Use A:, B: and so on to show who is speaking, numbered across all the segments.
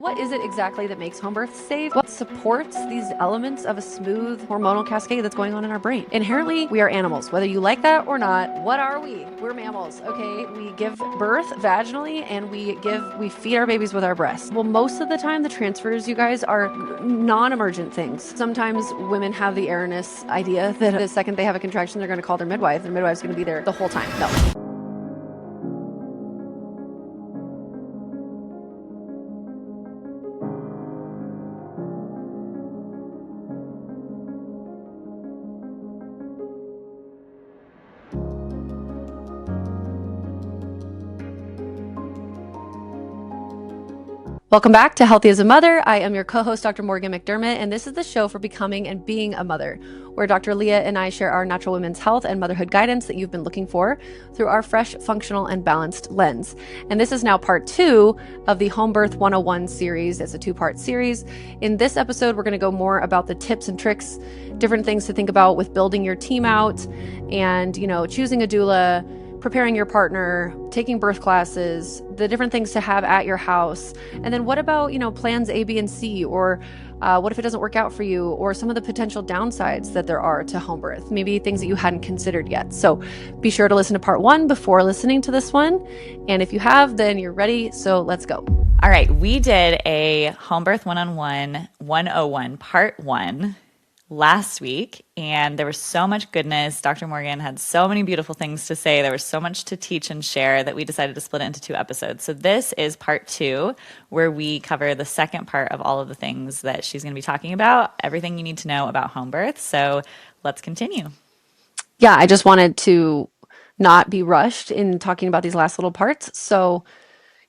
A: What is it exactly that makes home birth safe? What supports these elements of a smooth hormonal cascade that's going on in our brain? Inherently, we are animals, whether you like that or not. What are we? We're mammals, okay? We give birth vaginally and we feed our babies with our breasts. Well, most of the time, the transfers, you guys, are non-emergent things. Sometimes women have the erroneous idea that the second they have a contraction, they're going to call their midwife. Their midwife's going to be there the whole time. No. Welcome back to Healthy as a Mother. I am your co-host, Dr. Morgan McDermott, and this is the show for becoming and being a mother, where Dr. Leah and I share our natural women's health and motherhood guidance that you've been looking for through our fresh, functional, and balanced lens. And this is now part 2 of the Home Birth 101 series. It's a 2-part series. In this episode, we're going to go more about the tips and tricks, different things to think about with building your team out and, choosing a doula, preparing your partner, taking birth classes, the different things to have at your house. And then what about, plans A, B, and C? Or what if it doesn't work out for you? Or some of the potential downsides that there are to home birth, maybe things that you hadn't considered yet. So be sure to listen to part 1 before listening to this one. And if you have, then you're ready. So let's go.
B: All right. We did a Home Birth 101 part 1 last week, and there was so much goodness. Dr. Morgan had so many beautiful things to say. There was so much to teach and share that we decided to split it into 2 episodes. So this is part 2, where we cover the second part of all of the things that she's going to be talking about, everything you need to know about home birth. So let's continue.
A: Yeah, I just wanted to not be rushed in talking about these last little parts. So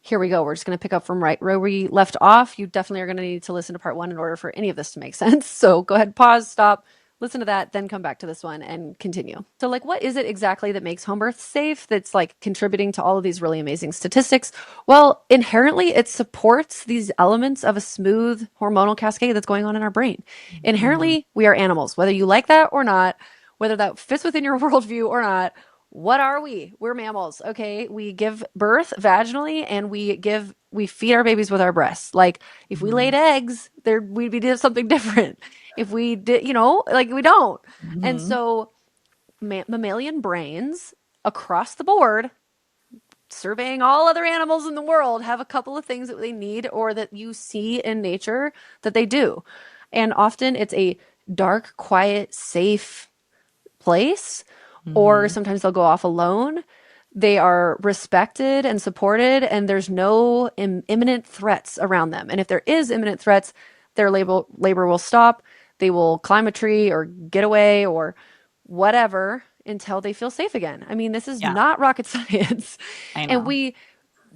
A: here we go. We're just going to pick up from right where we left off. You definitely are going to need to listen to part 1 in order for any of this to make sense. So go ahead, pause, stop, listen to that, then come back to this one and continue. So what is it exactly that makes home birth safe that's contributing to all of these really amazing statistics? Well, inherently, it supports these elements of a smooth hormonal cascade that's going on in our brain. Inherently, we are animals, whether you like that or not, whether that fits within your worldview or not. What are we? We're mammals, okay? We give birth vaginally and we feed our babies with our breasts. If we laid eggs, we'd be doing something different. If we did, we don't. And so mammalian brains across the board, surveying all other animals in the world, have a couple of things that they need or that you see in nature that they do. And often it's a dark, quiet, safe place. Or sometimes they'll go off alone. They are respected and supported, and there's no imminent threats around them. And if there is imminent threats, their labor will stop. They will climb a tree or get away or whatever until they feel safe again. I mean, this is not rocket science.
B: I know.
A: And we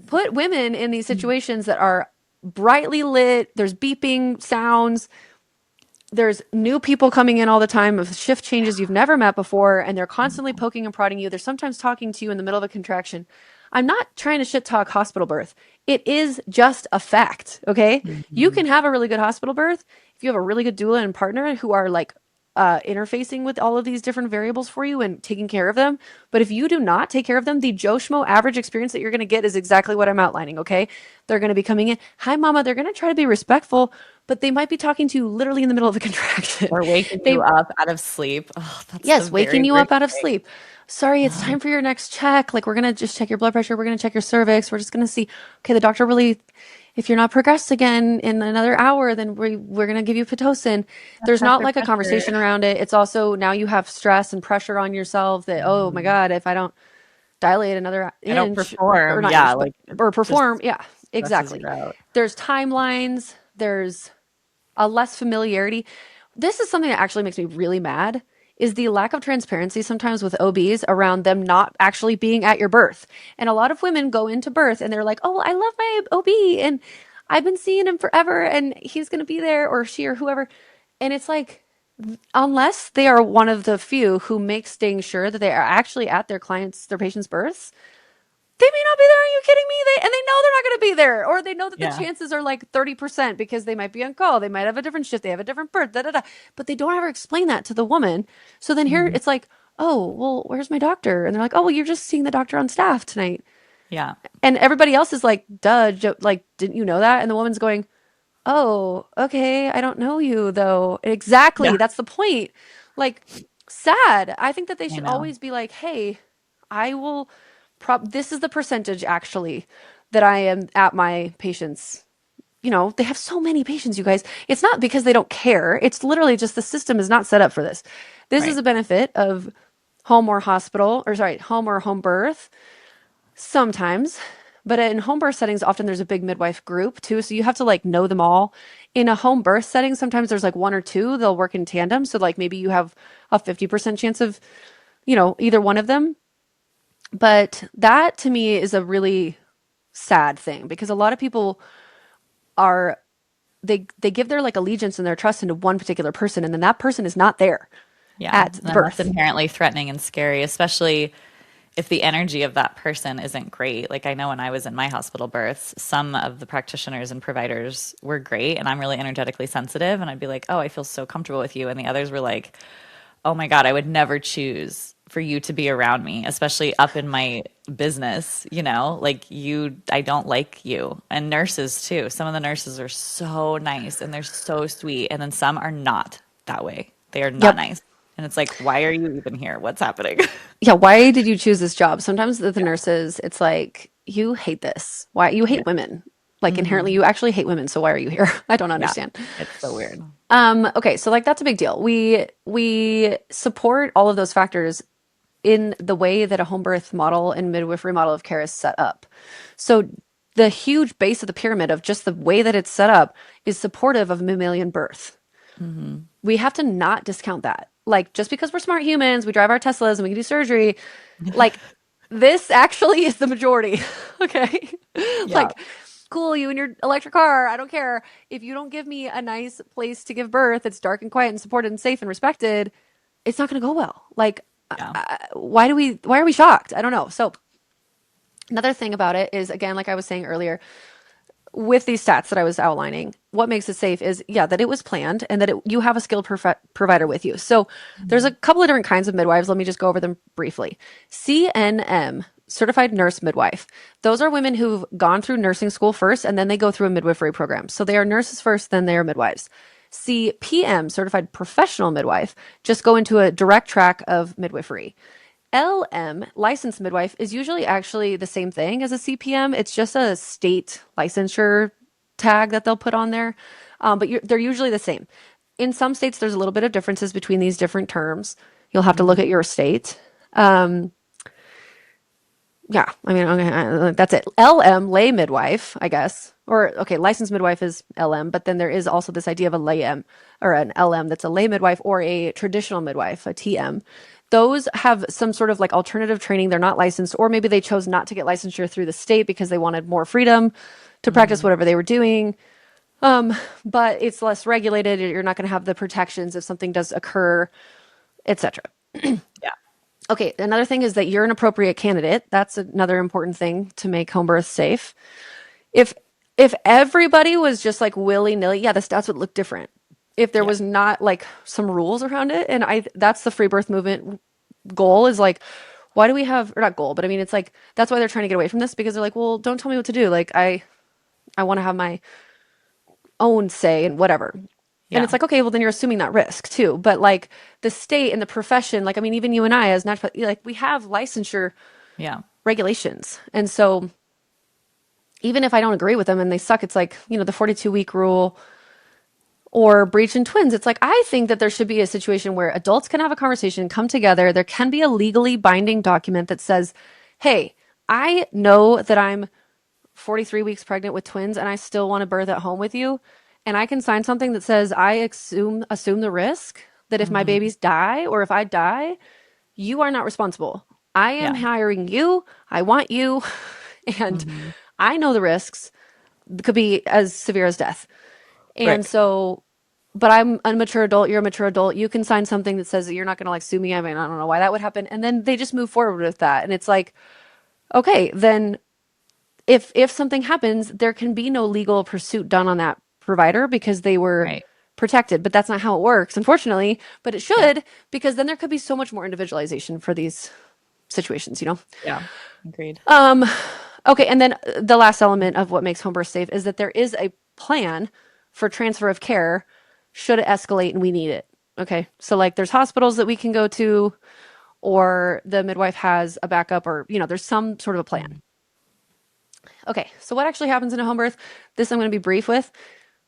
A: put women in these situations that are brightly lit. There's beeping sounds. There's new people coming in all the time of shift changes you've never met before, and they're constantly poking and prodding you. They're sometimes talking to you in the middle of a contraction. I'm not trying to shit talk hospital birth. It is just a fact, okay? You can have a really good hospital birth if you have a really good doula and partner who are interfacing with all of these different variables for you and taking care of them. But if you do not take care of them, the Joe Schmo average experience that you're going to get is exactly what I'm outlining, okay? They're going to be coming in, hi, mama. They're going to try to be respectful, but they might be talking to you literally in the middle of a contraction.
B: Or waking you up out of sleep. Oh,
A: that's waking you up out of sleep. Sorry, it's time for your next check. We're going to just check your blood pressure. We're going to check your cervix. We're just going to see, okay, the doctor really, if you're not progressed again in another hour, then we're going to give you Pitocin. There's not a conversation around it. It's also now you have stress and pressure on yourself that, oh my God, if I don't dilate another inch.
B: I don't perform.
A: Or perform. Yeah, exactly. There's timelines. There's a less familiarity. This is something that actually makes me really mad is the lack of transparency sometimes with OBs around them not actually being at your birth. And a lot of women go into birth and they're like, oh, I love my OB and I've been seeing him forever and he's going to be there, or she or whoever. And it's unless they are one of the few who make staying sure that they are actually at their patient's births, they may not be there. Are you kidding me? They know they're not going to be there, or they know that the chances are 30% because they might be on call. They might have a different shift. They have a different birth, but they don't ever explain that to the woman. So then here it's oh, well, where's my doctor? And they're like, oh, well, you're just seeing the doctor on staff tonight.
B: Yeah.
A: And everybody else is duh, didn't you know that? And the woman's going, oh, okay, I don't know you though. Exactly.
B: Yeah.
A: That's the point. Like, sad. I think that they
B: I
A: should
B: know.
A: always be like, hey, I will this is the percentage actually that I am at my patients. You know, they have so many patients, you guys. It's not because they don't care. It's literally just the system is not set up for this. This is
B: Right.
A: a benefit of home or hospital, or sorry, home or home birth sometimes. But in home birth settings, often there's a big midwife group too. So you have to like know them all. In a home birth setting, sometimes there's like one or two, they'll work in tandem. So like maybe you have a 50% chance of, either one of them. But that to me is a really sad thing because a lot of people are they give their like allegiance and their trust into one particular person and then that person is not there
B: Yeah.
A: at the
B: And that's
A: birth.
B: inherently threatening and scary, especially if the energy of that person isn't great. Like I know when I was in my hospital births, some of the practitioners and providers were great, and I'm really energetically sensitive. And I'd be like, oh, I feel so comfortable with you. And the others were like, oh my God, I would never choose for you to be around me, especially up in my business, like I don't like you. And nurses too. Some of the nurses are so nice and they're so sweet. And then some are not that way. They are not
A: Yep.
B: nice. And it's like, why are you even here? What's happening?
A: Yeah, why did you choose this job? Sometimes the
B: Yeah.
A: nurses, it's like, you hate this. Why you
B: Yeah.
A: hate women? Like inherently
B: Hmm.
A: you actually hate women, so why are you here? I don't
B: Yeah.
A: understand.
B: It's so weird.
A: Okay, so like that's a big deal. We support all of those factors in the way that a home birth model and midwifery model of care is set up. So the huge base of the pyramid of just the way that it's set up is supportive of mammalian birth.
B: Hmm.
A: We have to not discount that. Like just because we're smart humans, we drive our Teslas and we can do surgery, like this actually is the majority. Okay?
B: Yeah.
A: Like cool, you and your electric car, I don't care. If you don't give me a nice place to give birth that's dark and quiet and supported and safe and respected, it's not going to go well. Like
B: Yeah.
A: why are we shocked? I don't know. So another thing about it is again, like I was saying earlier, with these stats that I was outlining, what makes it safe is, yeah, that it was planned and that you have a skilled provider with you. So there's a
B: Mhm.
A: couple of different kinds of midwives. Let me just go over them briefly. CNM, certified nurse midwife. Those are women who've gone through nursing school first and then they go through a midwifery program. So they are nurses first, then they are midwives. CPM, certified professional midwife, just go into a direct track of midwifery. LM, licensed midwife, is usually actually the same thing as a CPM. It's just a state licensure tag that they'll put on there, but they're usually the same. In some states, there's a little bit of differences between these different terms. You'll have to look
B: Mhm.
A: at your state. Yeah, I mean, okay, that's it. LM, lay midwife, I guess. Or, okay, licensed midwife is LM, but then there is also this idea of a lay M or an LM that's a lay midwife or a traditional midwife, a TM. Those have some sort of like alternative training. They're not licensed, or maybe they chose not to get licensure through the state because they wanted more freedom to practice
B: Mhm.
A: whatever they were doing. But it's less regulated. You're not going to have the protections if something does occur, etc.
B: Yeah.
A: Okay, another thing is that you're an appropriate candidate. That's another important thing to make home birth safe. If if everybody was just like willy-nilly, yeah, the stats would look different. If there
B: Yeah.
A: was not like some rules around it, and I that's the free birth movement goal is like, why do we have or not goal, but I mean it's like that's why they're trying to get away from this because they're like, well, don't tell me what to do. Like I want to have my own say and whatever. And
B: Yeah.
A: it's like, okay, well then you're assuming that risk too. But like the state and the profession, like I mean, even you and I as natural, like we have licensure
B: Yeah.
A: regulations. And so even if I don't agree with them and they suck, it's like, the 42-week rule or breach in twins. It's like, I think that there should be a situation where adults can have a conversation, come together. There can be a legally binding document that says, hey, I know that I'm 43 weeks pregnant with twins and I still want to birth at home with you. And I can sign something that says, I assume the risk that if my
B: Hmm.
A: babies die or if I die, you are not responsible. I am
B: Yeah.
A: hiring you. I want you. And
B: Hmm.
A: I know the risks could be as severe as death. And
B: Right.
A: so, but I'm a mature adult, you're a mature adult. You can sign something that says that you're not going to like sue me. I mean, I don't know why that would happen. And then they just move forward with that. And it's like, okay, then if something happens, there can be no legal pursuit done on that provider because they were
B: Right.
A: protected. But that's not how it works, unfortunately. But it
B: Yeah.
A: should because then there could be so much more individualization for these situations.
B: Yeah. Agreed.
A: Okay, and then the last element of what makes home birth safe is that there is a plan for transfer of care should it escalate and we need it. Okay. So like there's hospitals that we can go to, or the midwife has a backup, or, there's some sort of a plan. Okay. So what actually happens in a home birth? This I'm going to be brief with.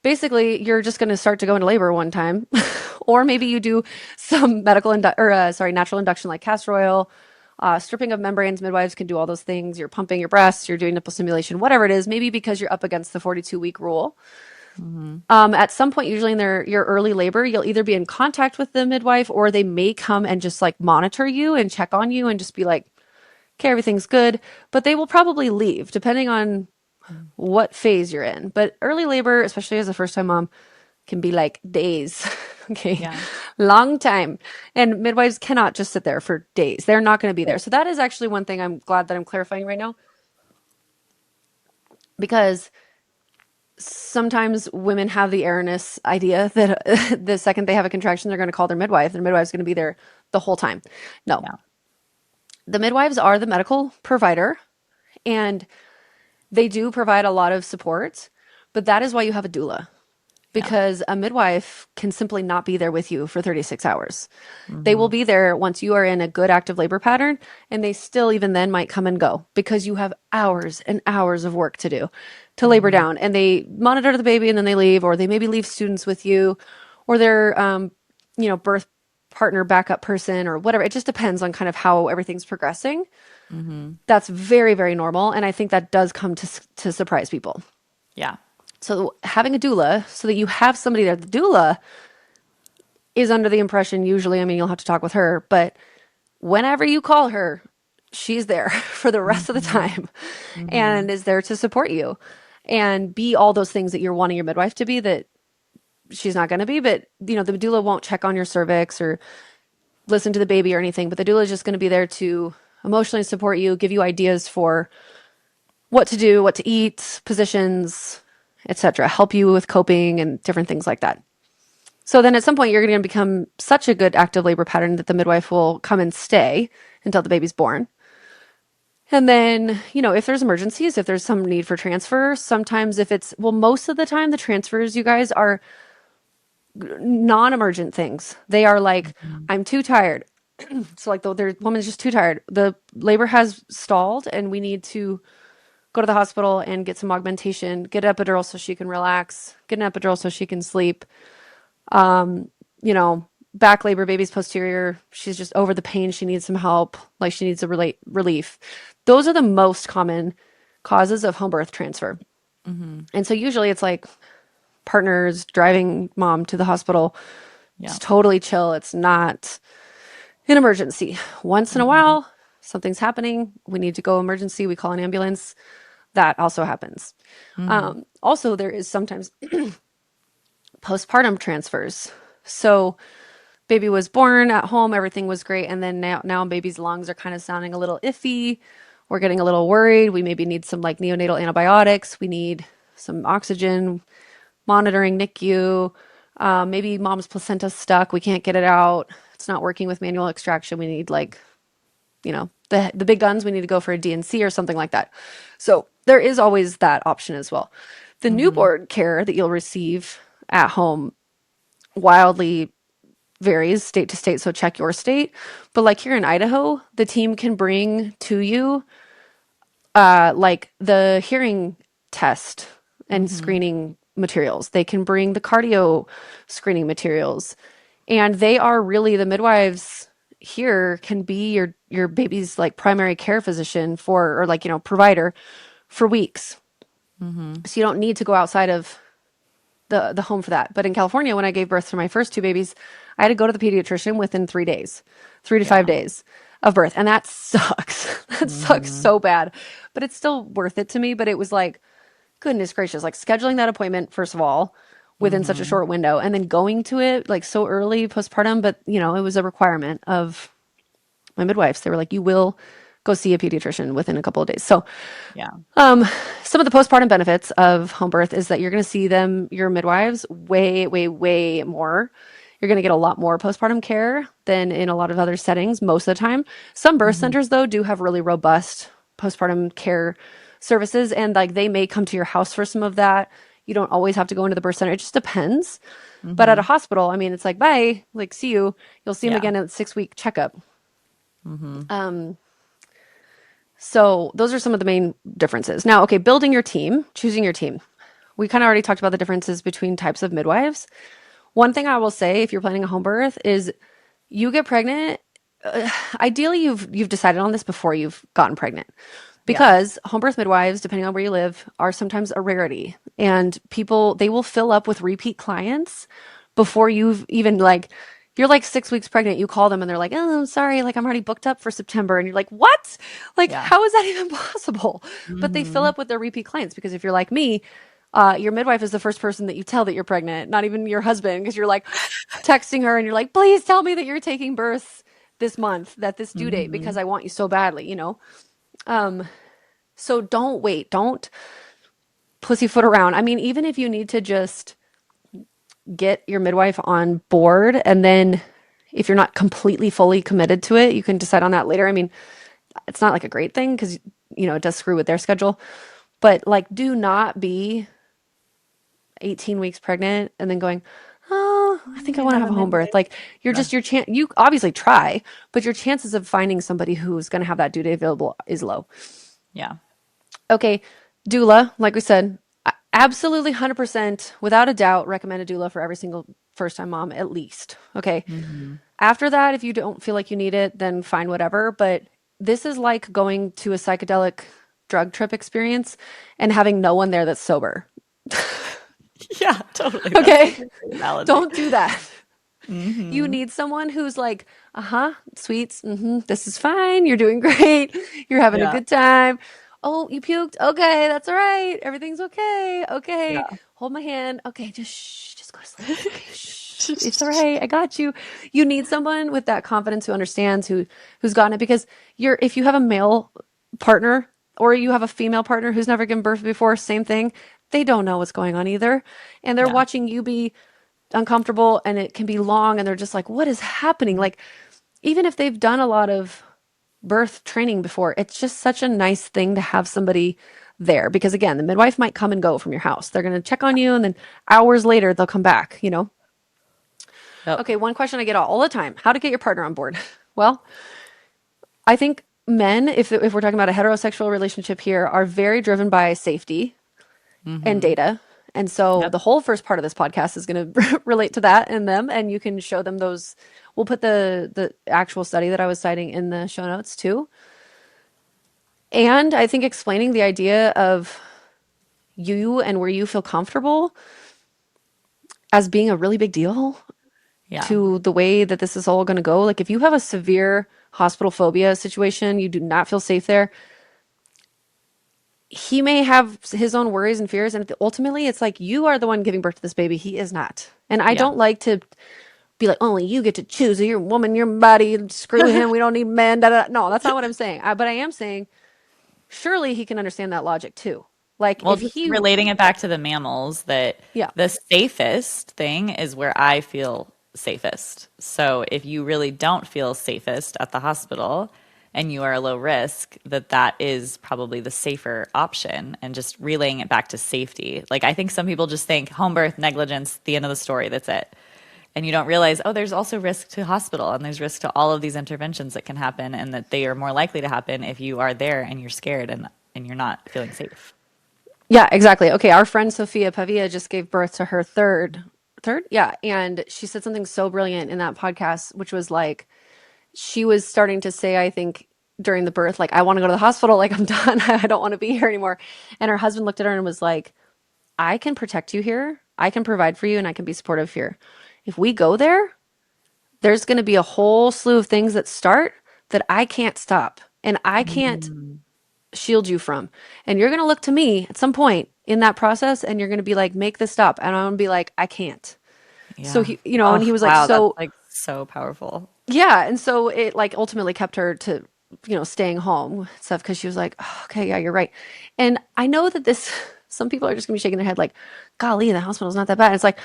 A: Basically, you're just going to start to go into labor one time, or maybe you do some natural induction like castor oil, stripping of membranes. Midwives can do all those things. You're pumping your breasts, you're doing nipple stimulation, whatever it is. Maybe because you're up against the 42-week rule. At some point, usually in your early labor, you'll either be in contact with the midwife, or they may come and just like monitor you and check on you and just be like, okay, everything's good. But they will probably leave depending on what phase you're in. But early labor, especially as a first time mom, can be like days. Okay.
B: Yeah.
A: Long time. And midwives cannot just sit there for days. They're not going to be there. So that is actually one thing I'm glad that I'm clarifying right now, because sometimes women have the erroneous idea that the second they have a contraction, they're going to call their midwife. Their midwife's going to be there the whole time. No.
B: Yeah.
A: The midwives are the medical provider, and they do provide a lot of support, but that is why you have a doula,
B: Yeah.
A: because a midwife can simply not be there with you for 36 hours. They will be there once you are in a good active labor pattern, and they still even then might come and go because you have hours and hours of work to do to labor down. And they monitor the baby and then they leave, or they maybe leave students with you, or their birth partner backup person or whatever. It just depends on kind of how everything's progressing. That's very, very normal, and I think that does come to surprise people.
B: Yeah.
A: So having a doula, so that you have somebody there. The doula is under the impression, usually, I mean, you'll have to talk with her, but whenever you call her, she's there for the rest of the time and is there to support you and be all those things that you're wanting your midwife to be that she's not going to be. But, the doula won't check on your cervix or listen to the baby or anything, but the doula is just going to be there to emotionally support you, give you ideas for what to do, what to eat, positions, etc., help you with coping and different things like that. So then at some point, you're going to become such a good active labor pattern that the midwife will come and stay until the baby's born. And then, if there's emergencies, if there's some need for transfer, sometimes most of the time, the transfers, you guys, are non-emergent things. They are like, I'm too tired. So like the woman's just too tired. The labor has stalled and we need to go to the hospital and get some augmentation, get an epidural so she can relax, get an epidural so she can sleep. Back labor, baby's posterior, she's just over the pain, she needs some help, like she needs a relief. Those are the most common causes of home birth transfer. And so usually it's like partners driving mom to the hospital.
B: Yeah.
A: It's totally chill. It's not an emergency. Once in a while, something's happening. We need to go emergency. We call an ambulance. That also happens. Also, there is sometimes postpartum transfers. So baby was born at home, everything was great, and then now baby's lungs are kind of sounding a little iffy. We're getting a little worried. We maybe need some like neonatal antibiotics. We need some oxygen, monitoring NICU. Maybe mom's placenta's stuck. We can't get it out. It's not working with manual extraction. We need the big guns. We need to go for a DNC or something like that. So there is always that option as well. The newborn care that you'll receive at home wildly varies state to state, so check your state. But like here in Idaho, the team can bring to you like the hearing test and screening materials. They can bring the cardio screening materials. And they are really, the midwives here can be your baby's like primary care physician or like, provider for weeks. So you don't need to go outside of the home for that. But in California, when I gave birth to my first two babies, I had to go to the pediatrician within 3 days, 5 days of birth. And that sucks. That sucks so bad, but it's still worth it to me. But it was like, goodness gracious, like scheduling that appointment, first of all, within such a short window, and then going to it like so early postpartum. But, it was a requirement of my midwives. They were like, you will go see a pediatrician within a couple of days. So
B: Yeah.
A: some of the postpartum benefits of home birth is that you're going to see your midwives way, way, way more. You're going to get a lot more postpartum care than in a lot of other settings most of the time. Some birth centers, though, do have really robust postpartum care services, and like they may come to your house for some of that. You don't always have to go into the birth center. It just depends. But at a
B: Mm-hmm.
A: hospital, I mean, it's like, bye, like, see you. You'll see them
B: Yeah.
A: again at 6 week checkup.
B: Mm-hmm.
A: Um, so those are some of the main differences. Now, okay, building your team, choosing your team. We kind of already talked about the differences between types of midwives. One thing I will say if you're planning a home birth is you get pregnant, ideally you've decided on this before you've gotten pregnant.
B: Yeah.
A: Because home birth midwives, depending on where you live, are sometimes a rarity. And people, they will fill up with repeat clients before you've even like, you're like 6 weeks pregnant, you call them and they're like, oh, I'm sorry, like I'm already booked up for September. And you're like, what? Like,
B: Yeah.
A: how is that even possible? But they fill
B: Mm-hmm.
A: up with their repeat clients because if you're like me, your midwife is the first person that you tell that you're pregnant, not even your husband, because you're like texting her and you're like, please tell me that you're taking birth this month, that this due date,
B: Mm-hmm.
A: because I want you so badly, you know? Um, so don't wait. Don't pussyfoot around. I mean, even if you need to just get your midwife on board and then if you're not completely fully committed to it, you can decide on that later. I mean, it's not like a great thing because, you know, it does screw with their schedule. But like, do not be 18 weeks pregnant and then going, oh, I
B: I'm
A: think I
B: gonna
A: want to
B: have
A: have
B: a
A: a home birth.
B: midwife.
A: Like, you're
B: Yeah.
A: just your chance. You obviously try, but your chances of finding somebody who's going to have that due date available is low.
B: Yeah.
A: Okay, doula, like we said, absolutely 100% without a doubt recommend a doula for every single first time mom at least. Okay.
B: Mm-hmm.
A: After that, if you don't feel like you need it, then fine, whatever. But this is like going to a psychedelic drug trip experience and having no one there that's sober.
B: Yeah, totally. That's such
A: Okay.
B: a great analogy.
A: Don't do that. You
B: Mm-hmm.
A: need someone who's like, uh-huh, sweets, this is fine. You're doing great. You're having a
B: Yeah.
A: good time. Oh, you puked. Okay, that's all right. Everything's okay. Okay.
B: Yeah.
A: Hold my hand. Okay, just shh, just go to sleep. Okay, shh. It's all right. I got you. You need someone with that confidence who understands who's gotten it because if you have a male partner or you have a female partner who's never given birth before, same thing. They don't know what's going on either. And they're
B: Yeah.
A: watching you be uncomfortable and it can be long and they're just like what is happening, like even if they've done a lot of birth training before, it's just such a nice thing to have somebody there because again the midwife might come and go from your house, they're going to check on you and then hours later they'll come back, you know.
B: Yep.
A: Okay, one question I get all the time, how to get your partner on board. Well, I think men, if we're talking about a heterosexual relationship here, are very driven by safety and
B: Mm-hmm.
A: data. And so
B: Yep.
A: the whole first part of this podcast is going to relate to that and them, and you can show them those. We'll put the actual study that I was citing in the show notes too. And I think explaining the idea of you and where you feel comfortable as being a really big deal
B: Yeah.
A: to the way that this is all going to go. Like if you have a severe hospital phobia situation, you do not feel safe there, he may have his own worries and fears. And ultimately, it's like you are the one giving birth to this baby. He is not. And I
B: Yeah.
A: don't like to be like, only you get to choose. You're a woman, your body, screw him. We don't need men. Da, da. No, that's not what I'm saying. But I am saying, surely he can understand that logic too. Like
B: Well,
A: if
B: just
A: he,
B: relating it back to the mammals, that
A: yeah,
B: the safest thing is where I feel safest. So if you really don't feel safest at the hospital and you are low risk, that is probably the safer option, and just relaying it back to safety. Like I think some people just think home birth, negligence, the end of the story, that's it. And you don't realize, oh, there's also risk to hospital and there's risk to all of these interventions that can happen, and that they are more likely to happen if you are there and you're scared and you're not feeling safe.
A: yeah, exactly. Okay, our friend Sophia Pavia just gave birth to her third, yeah, and she said something so brilliant in that podcast, which was like she was starting to say, I think during the birth, like I want to go to the hospital, like I'm done, I don't want to be here anymore. And her husband looked at her and was like, I can protect you here. I can provide for you and I can be supportive here. If we go there, there's going to be a whole slew of things that start that I can't stop and I can't
B: Mm,
A: shield you from. And you're going to look to me at some point in that process and you're going to be like, make this stop. And I'm going to be like, I can't. So
B: yeah.
A: he, you know, and
B: Oh,
A: he was like,
B: wow. That's
A: so
B: like so powerful.
A: yeah. And so it like ultimately kept her to, you know, staying home and stuff because she was like, oh, okay, yeah, you're right. And I know that this, some people are just going to be shaking their head like, golly, the hospital's not that bad. And it's like,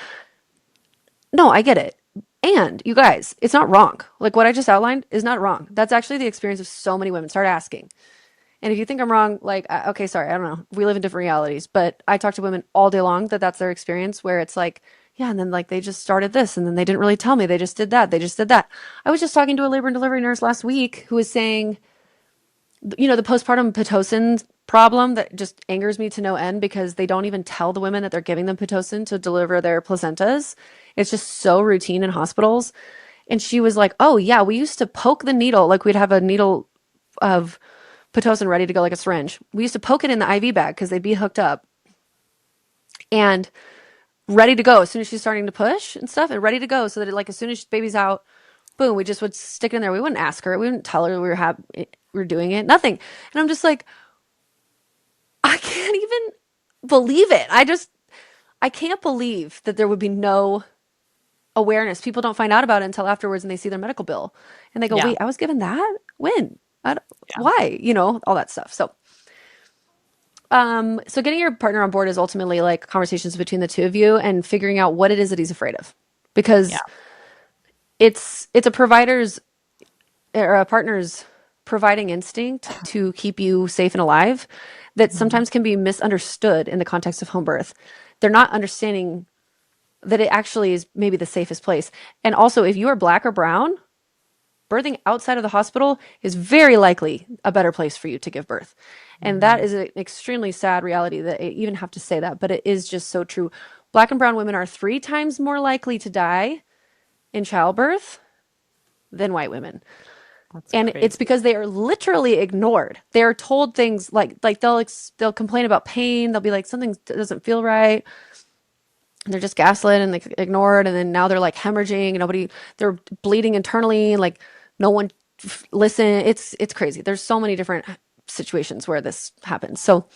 A: no, I get it. And you guys, it's not wrong. Like what I just outlined is not wrong. That's actually the experience of so many women. Start asking. And if you think I'm wrong, like, okay, sorry, I don't know. We live in different realities, but I talk to women all day long that that's their experience where it's like, yeah, and then like they just started this and then they didn't really tell me. They just did that. They just did that. I was just talking to a labor and delivery nurse last week who was saying, the postpartum Pitocin problem that just angers me to no end because they don't even tell the women that they're giving them Pitocin to deliver their placentas. It's just so routine in hospitals. And she was like, oh, yeah, we used to poke the needle. Like we'd have a needle of Pitocin ready to go, like a syringe. We used to poke it in the IV bag because they'd be hooked up and ready to go as soon as she's starting to push and stuff and ready to go so that like as soon as baby's out, boom, we just would stick it in there. We wouldn't ask her. We wouldn't tell her we were doing it. Nothing. And I'm just like, I can't even believe it. I can't believe that there would be no awareness. People don't find out about it until afterwards and they see their medical bill and they go,
B: Yeah.
A: wait, I was given that? When?
B: Yeah.
A: Why? All that stuff. So getting your partner on board is ultimately like conversations between the two of you and figuring out what it is that he's afraid of.
B: Yeah.
A: Because it's a provider's or a partner's providing instinct to keep you safe and alive that
B: Mhm.
A: sometimes can be misunderstood in the context of home birth. They're not understanding that it actually is maybe the safest place. And also, if you are black or brown, birthing outside of the hospital is very likely a better place for you to give birth. And that
B: Mhm.
A: is an extremely sad reality that I even have to say that, but it is just so true. Black and brown women are 3 times more likely to die in childbirth than white women.
B: That's
A: And it's
B: crazy.
A: because they are literally ignored. They are told things like they'll complain about pain. They'll be like something doesn't feel right. And they're just gaslit and like ignored. And then now they're like hemorrhaging. And they're bleeding internally. Like no one listen. It's crazy. There's so many different situations where this happens. So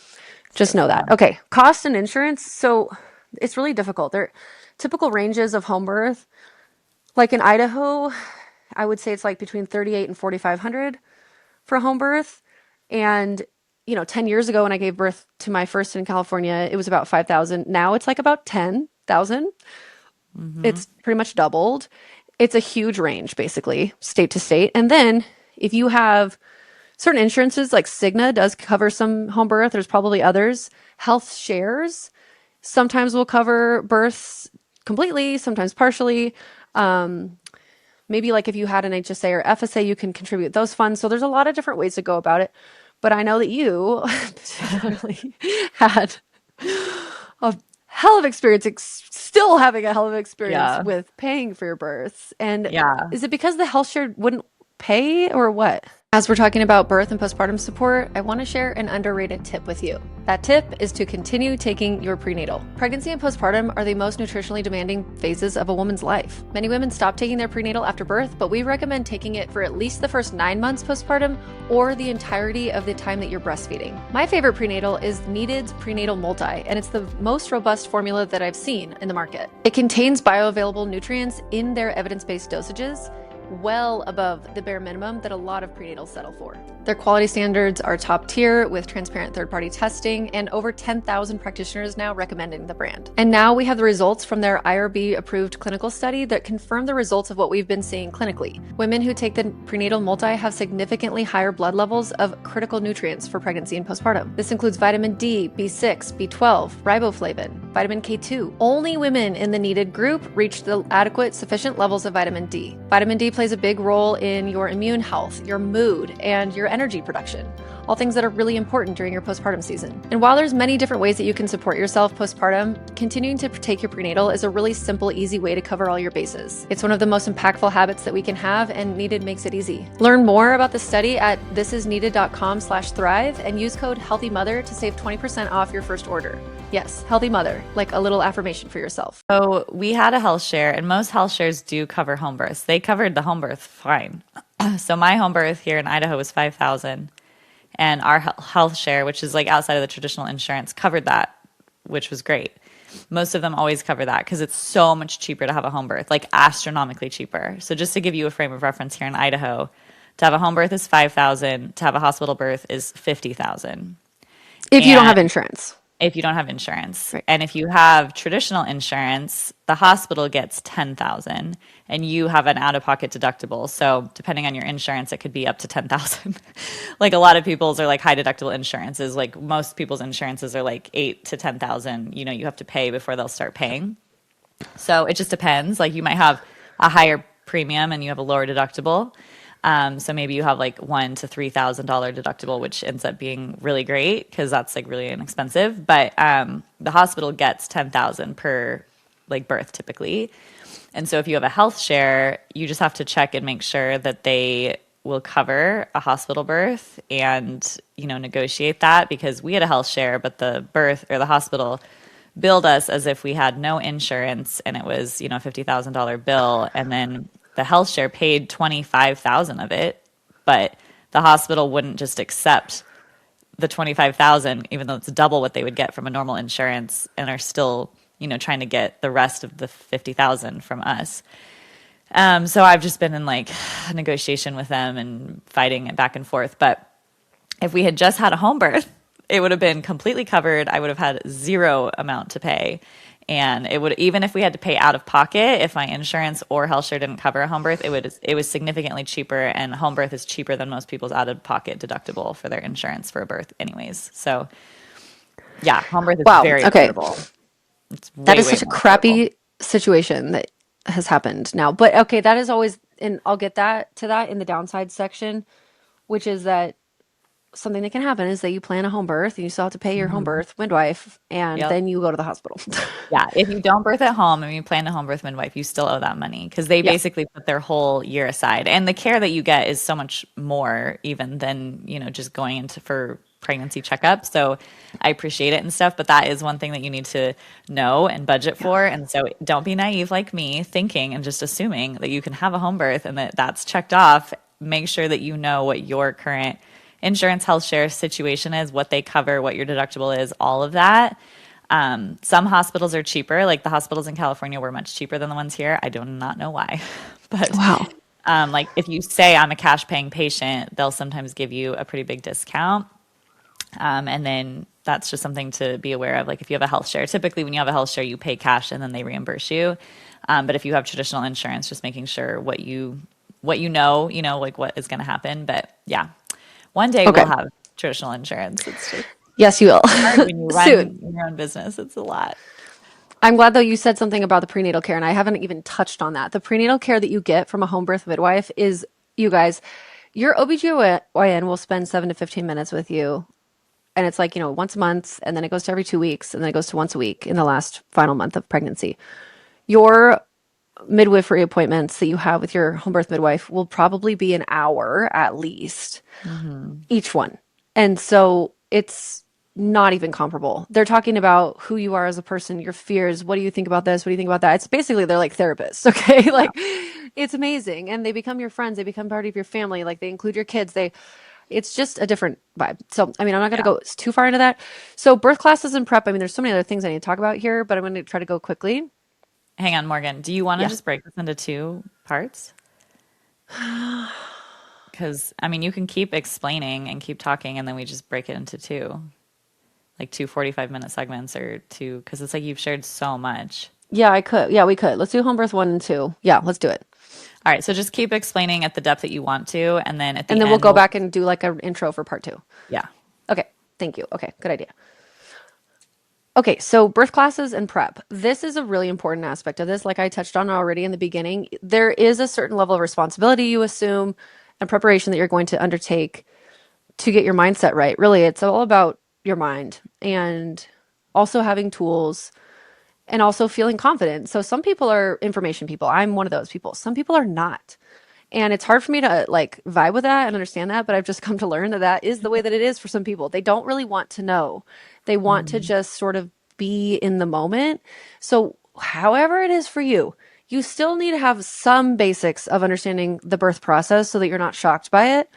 A: just know that.
B: Profound.
A: Okay, cost and insurance. So it's really difficult. There typical ranges of home birth. Like in Idaho, I would say it's like between 38 and 4,500 for a home birth. And 10 years ago when I gave birth to my first in California, it was about 5,000. Now it's like about 10,000.
B: Hmm.
A: It's pretty much doubled. It's a huge range, basically, state to state. And then if you have certain insurances, like Cigna does cover some home birth, there's probably others. Health shares sometimes will cover births completely, sometimes partially. Maybe like if you had an HSA or FSA, you can contribute those funds. So there's a lot of different ways to go about it. But I know that you particularly had a hell of experience, still having a hell of experience
B: Yeah.
A: with paying for your births. And
B: Yeah.
A: is it because the health share wouldn't pay or what? As we're talking about birth and postpartum support, I want to share an underrated tip with you. That tip is to continue taking your prenatal. Pregnancy and postpartum are the most nutritionally demanding phases of a woman's life. Many women stop taking their prenatal after birth, but we recommend taking it for at least the first 9 months postpartum or the entirety of the time that you're breastfeeding. My favorite prenatal is Needed's Prenatal Multi, and it's the most robust formula that I've seen in the market. It contains bioavailable nutrients in their evidence-based dosages, well above the bare minimum that a lot of prenatals settle for. Their quality standards are top tier with transparent third-party testing and over 10,000 practitioners now recommending the brand. And now we have the results from their IRB approved clinical study that confirm the results of what we've been seeing clinically. Women who take the prenatal multi have significantly higher blood levels of critical nutrients for pregnancy and postpartum. This includes vitamin D, B6, B12, riboflavin, vitamin K2. Only women in the needed group reach the adequate, sufficient levels of vitamin D. Vitamin D plays a big role in your immune health, your mood, and your energy production, all things that are really important during your postpartum season. And while there's many different ways that you can support yourself postpartum, continuing to take your prenatal is a really simple, easy way to cover all your bases. It's one of the most impactful habits that we can have, and Needed makes it easy. Learn more about the study at thisisneeded.com/thrive and use code HEALTHYMOTHER to save 20% off your first order. Yes, healthy mother, like a little affirmation for yourself.
B: So we had a health share, and most health shares do cover home births. They covered the home birth fine. So my home birth here in Idaho was 5,000, and our health share, which is like outside of the traditional insurance, covered that, which was great. Most of them always cover that because it's so much cheaper to have a home birth, like astronomically cheaper. So just to give you a frame of reference here in Idaho, to have a home birth is 5,000, to have a hospital birth is 50,000.
A: If you don't have
B: And
A: insurance.
B: if you don't have insurance.
A: Right.
B: And if you have traditional insurance, the hospital gets 10,000 and you have an out-of-pocket deductible. So depending on your insurance, it could be up to 10,000. Like a lot of people's are like high deductible insurances, like most people's insurances are like 8 to 10,000, you have to pay before they'll start paying. So it just depends. Like you might have a higher premium and you have a lower deductible. So maybe you have like $1,000 to $3,000 deductible, which ends up being really great because that's like really inexpensive. But the hospital gets 10,000 per like birth typically. And so if you have a health share, you just have to check and make sure that they will cover a hospital birth and negotiate that because we had a health share, but the birth or the hospital billed us as if we had no insurance and it was a $50,000 bill, and then the health share paid 25,000 of it, but the hospital wouldn't just accept the 25,000 even though it's double what they would get from a normal insurance, and are still trying to get the rest of the 50,000 from us. So I've just been in like a negotiation with them and fighting it back and forth. But if we had just had a home birth, it would have been completely covered. I would have had zero amount to pay. And it would, even if we had to pay out of pocket, if my insurance or health share didn't cover a home birth, it was significantly cheaper. And home birth is cheaper than most people's out of pocket deductible for their insurance for a birth, anyways. So yeah, home birth is
A: Wow.
B: very
A: Okay.
B: affordable. It's
A: That
B: way,
A: is
B: way
A: such a
B: more affordable.
A: crappy situation that has happened now. But okay, that is always, and I'll get that to that in the downside section, which is that something that can happen is that you plan a home birth and you still have to pay your home
B: Hmm.
A: birth midwife and
B: Yep.
A: then you go to the hospital.
B: Yeah, if you don't birth at home and you plan a home birth midwife, you still owe that money because they
A: Yeah.
B: basically put their whole year aside. And the care that you get is so much more even than, just going into for pregnancy checkups. So I appreciate it and stuff, but that is one thing that you need to know and budget
A: Yeah.
B: for. And so don't be naive like me, thinking and just assuming that you can have a home birth and that that's checked off. Make sure that you know what your current insurance health share situation is, what they cover, what your deductible is, all of that. Some hospitals are cheaper, like the hospitals in California were much cheaper than the ones here. I do not know why. But
A: Wow.
B: like if you say I'm a cash paying patient, they'll sometimes give you a pretty big discount. And then that's just something to be aware of. Like if you have a health share, typically when you have a health share, you pay cash and then they reimburse you. But if you have traditional insurance, just making sure like what is going to happen. But yeah, one day we'll
A: Okay.
B: have traditional insurance. It's just
A: Yes, you will.
B: hard when you
A: Soon.
B: run your own business. It's a lot.
A: I'm glad though you said something about the prenatal care, and I haven't even touched on that. The prenatal care that you get from a home birth midwife is, you guys, your OBGYN will spend 7 to 15 minutes with you. And it's like, once a month, and then it goes to every 2 weeks, and then it goes to once a week in the last final month of pregnancy. Your midwifery appointments that you have with your home birth midwife will probably be an hour at least,
B: Hmm.
A: each one. And so it's not even comparable. They're talking about who you are as a person, your fears. What do you think about this? What do you think about that? It's basically, they're like therapists, okay?
B: Yeah.
A: Like, it's amazing. And they become your friends, they become part of your family. Like, they include your kids. It's just a different vibe. So, I mean, I'm not going to
B: Yeah.
A: go too far into that. So, birth classes and prep, I mean, there's so many other things I need to talk about here, but I'm going to try to go quickly.
B: Hang on, Morgan. Do you want to
A: Yeah.
B: just break this into two parts? Because, I mean, you can keep explaining and keep talking, and then we just break it into two, like two 45-minute segments or two, because it's like you've shared so much.
A: Yeah, I could. Yeah, we could. Let's do home birth 1 and 2. Yeah, let's do it.
B: All right. So just keep explaining at the depth that you want to. And then at
A: And
B: the
A: then we'll
B: end,
A: go
B: we'll,
A: back and do like an intro for part 2.
B: yeah.
A: Okay. Thank you. Okay. Good idea. Okay. So, birth classes and prep. This is a really important aspect of this. Like I touched on already in the beginning, there is a certain level of responsibility you assume and preparation that you're going to undertake to get your mindset right. Really, it's all about your mind and also having tools and also feeling confident. So some people are information people. I'm one of those people. Some people are not. And it's hard for me to like vibe with that and understand that, but I've just come to learn that that is the way that it is for some people. They don't really want to know. They want to
B: Mhm.
A: just sort of be in the moment. So however it is for you, you still need to have some basics of understanding the birth process so that you're not shocked by it.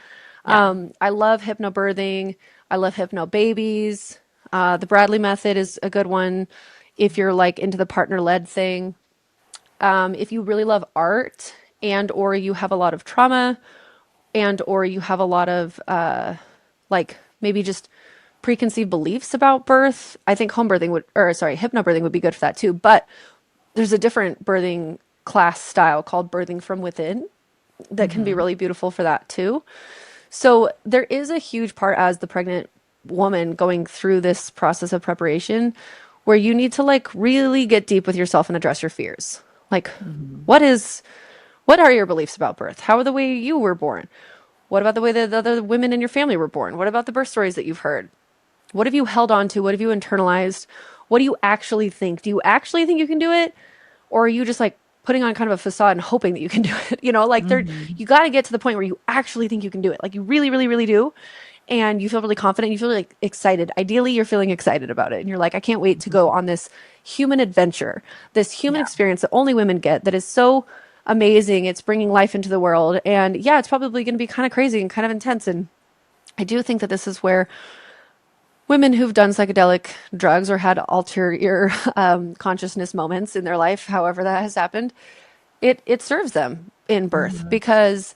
B: Yeah.
A: I love hypnobirthing. I love hypnobabies. The Bradley method is a good one if you're like into the partner led thing. If you really love art and or you have a lot of trauma and or you have a lot of like maybe just preconceived beliefs about birth. I think home birthing would, or sorry, hypnobirthing would be good for that too. But there's a different birthing class style called birthing from within that can be
B: Mm-hmm.
A: really beautiful for that too. So there is a huge part as the pregnant woman going through this process of preparation where you need to like really get deep with yourself and address your fears. Like,
B: Mm-hmm.
A: what is, what are your beliefs about birth? How are the way you were born? What about the way that the other women in your family were born? What about the birth stories that you've heard? What have you held on to? What have you internalized? What do you actually think? Do you actually think you can do it? Or are you just like putting on kind of a facade and hoping that you can do it? Like there,
B: Mm-hmm.
A: you got to get to the point where you actually think you can do it. Like you really, really, really do. And you feel really confident. You feel like excited. Ideally, you're feeling excited about it. And you're like, I can't wait to go on this human adventure, this human
B: Yeah.
A: experience that only women get that is so amazing. It's bringing life into the world. And yeah, it's probably going to be kind of crazy and kind of intense. And I do think that this is where women who've done psychedelic drugs or had ulterior consciousness moments in their life, however that has happened, it serves them in birth
B: Mm-hmm.
A: because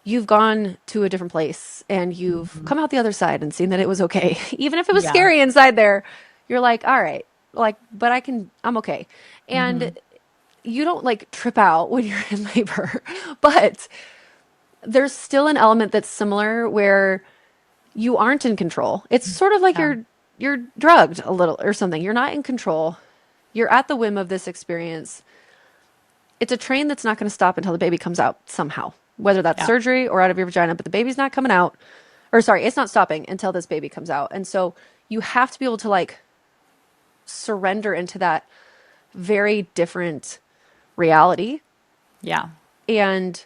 A: you've gone to a different place and you've
B: Mm-hmm.
A: come out the other side and seen that it was okay. Even if it was
B: Yeah.
A: scary inside there, you're like, all right, like, but I'm okay.
B: Mm-hmm.
A: And you don't like trip out when you're in labor, but there's still an element that's similar where you aren't in control. It's sort of like
B: Yeah.
A: you're drugged a little or something. You're not in control. You're at the whim of this experience. It's a train that's not going to stop until the baby comes out somehow, whether that's
B: Yeah.
A: surgery or out of your vagina, but the baby's not coming out. Or sorry, it's not stopping until this baby comes out. And so you have to be able to like surrender into that very different reality
B: Yeah.
A: and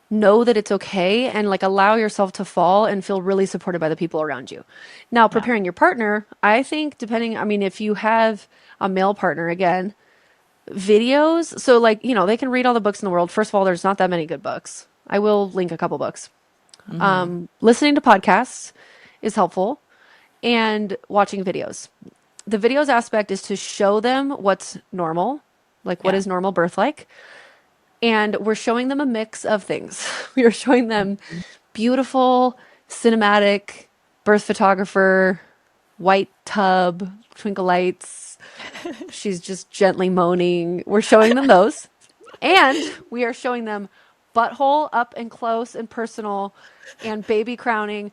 A: know that it's okay and like allow yourself to fall and feel really supported by the people around you. Now,
B: Yeah.
A: preparing your partner, I think depending, I mean, if you have a male partner again, videos, so like, they can read all the books in the world. First of all, there's not that many good books. I will link a couple books.
B: Mm-hmm.
A: Listening to podcasts is helpful and watching videos. The videos aspect is to show them what's normal, like what
B: Yeah.
A: is normal birth like, and we're showing them a mix of things. We are showing them beautiful, cinematic, birth photographer, white tub, twinkle lights. She's just gently moaning. We're showing them those. And we are showing them butthole up and close and personal and baby crowning,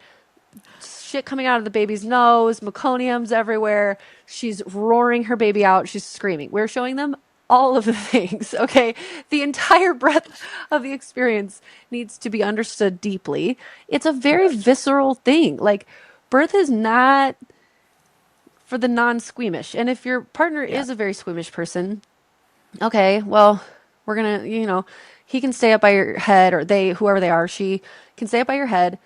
A: shit coming out of the baby's nose, meconiums everywhere. She's roaring her baby out. She's screaming. We're showing them all of the things, okay? The entire breadth of the experience needs to be understood deeply. It's a very visceral thing. Like, birth is not for the non squeamish. And if your partner
B: Yeah.
A: is a very squeamish person, okay, well, we're gonna, he can stay up by your head, or they, whoever they are, she can stay up by your head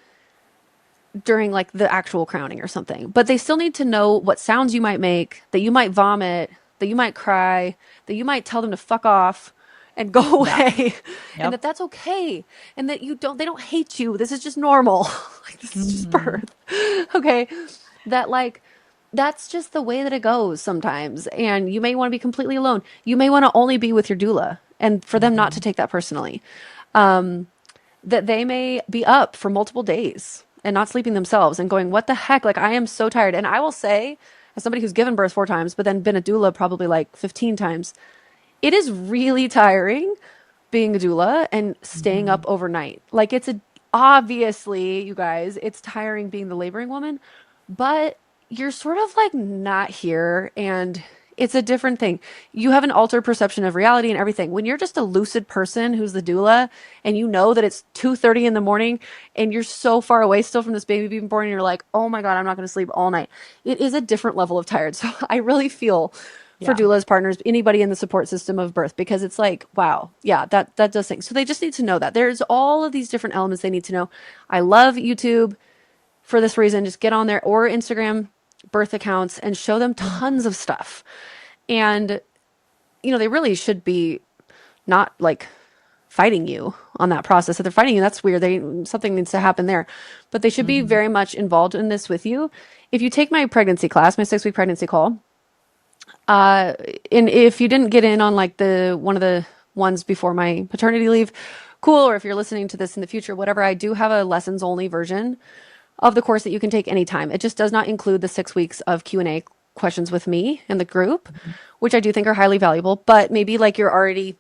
A: during like the actual crowning or something. But they still need to know what sounds you might make, that you might vomit, that you might cry, that you might tell them to fuck off and go
B: Yeah.
A: away and
B: Yep.
A: that that's okay and that they don't hate you. This is just normal. Like this is just
B: Mm-hmm.
A: birth. Okay? That like that's just the way that it goes sometimes. And you may want to be completely alone. You may want to only be with your doula and for them not
B: Mm-hmm.
A: to take that personally. That they may be up for multiple days and not sleeping themselves and going, what the heck? Like, I am so tired. And I will say, as somebody who's given birth 4 times, but then been a doula probably like 15 times, it is really tiring being a doula and staying
B: Mm-hmm.
A: up overnight. Like, obviously, you guys, it's tiring being the laboring woman, but you're sort of like not here and it's a different thing. You have an altered perception of reality and everything. When you're just a lucid person who's the doula and you know that it's 2:30 in the morning and you're so far away still from this baby being born and you're like, "Oh my God, I'm not going to sleep all night." It is a different level of tired. So I really feel for
B: Yeah.
A: doulas, partners, anybody in the support system of birth because it's like, wow, yeah, that does things. So they just need to know that. There's all of these different elements they need to know. I love YouTube for this reason. Just get on there or Instagram birth accounts and show them tons of stuff. And, they really should be not like fighting you on that process. If they're fighting you, that's weird. Something needs to happen there. But they should be
B: Mm-hmm.
A: very much involved in this with you. If you take my pregnancy class, my 6-week pregnancy call, and if you didn't get in on like the one of the ones before my paternity leave, cool. Or if you're listening to this in the future, whatever, I do have a lessons only version of the course that you can take anytime. It just does not include the 6 weeks of Q&A questions with me in the group, which I do think are highly valuable. But maybe like you're already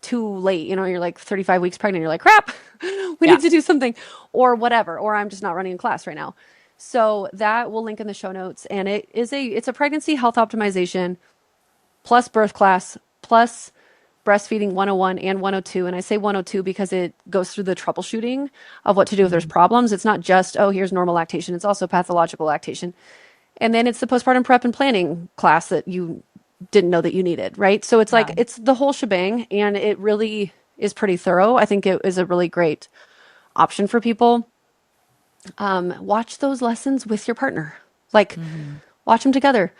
A: too late, you're like 35 weeks pregnant. You're like, crap, we
B: Yeah.
A: need to do something or whatever, or I'm just not running a class right now. So that will link in the show notes. And it's a pregnancy health optimization plus birth class plus breastfeeding 101 and 102. And I say 102 because it goes through the troubleshooting of what to do if there's
B: Mhm.
A: problems. It's not just, oh, here's normal lactation. It's also pathological lactation. And then it's the postpartum prep and planning class that you didn't know that you needed, right? So it's like,
B: Yeah.
A: it's the whole shebang, and it really is pretty thorough. I think it is a really great option for people. Watch those lessons with your partner. Like,
B: Hmm.
A: watch them together.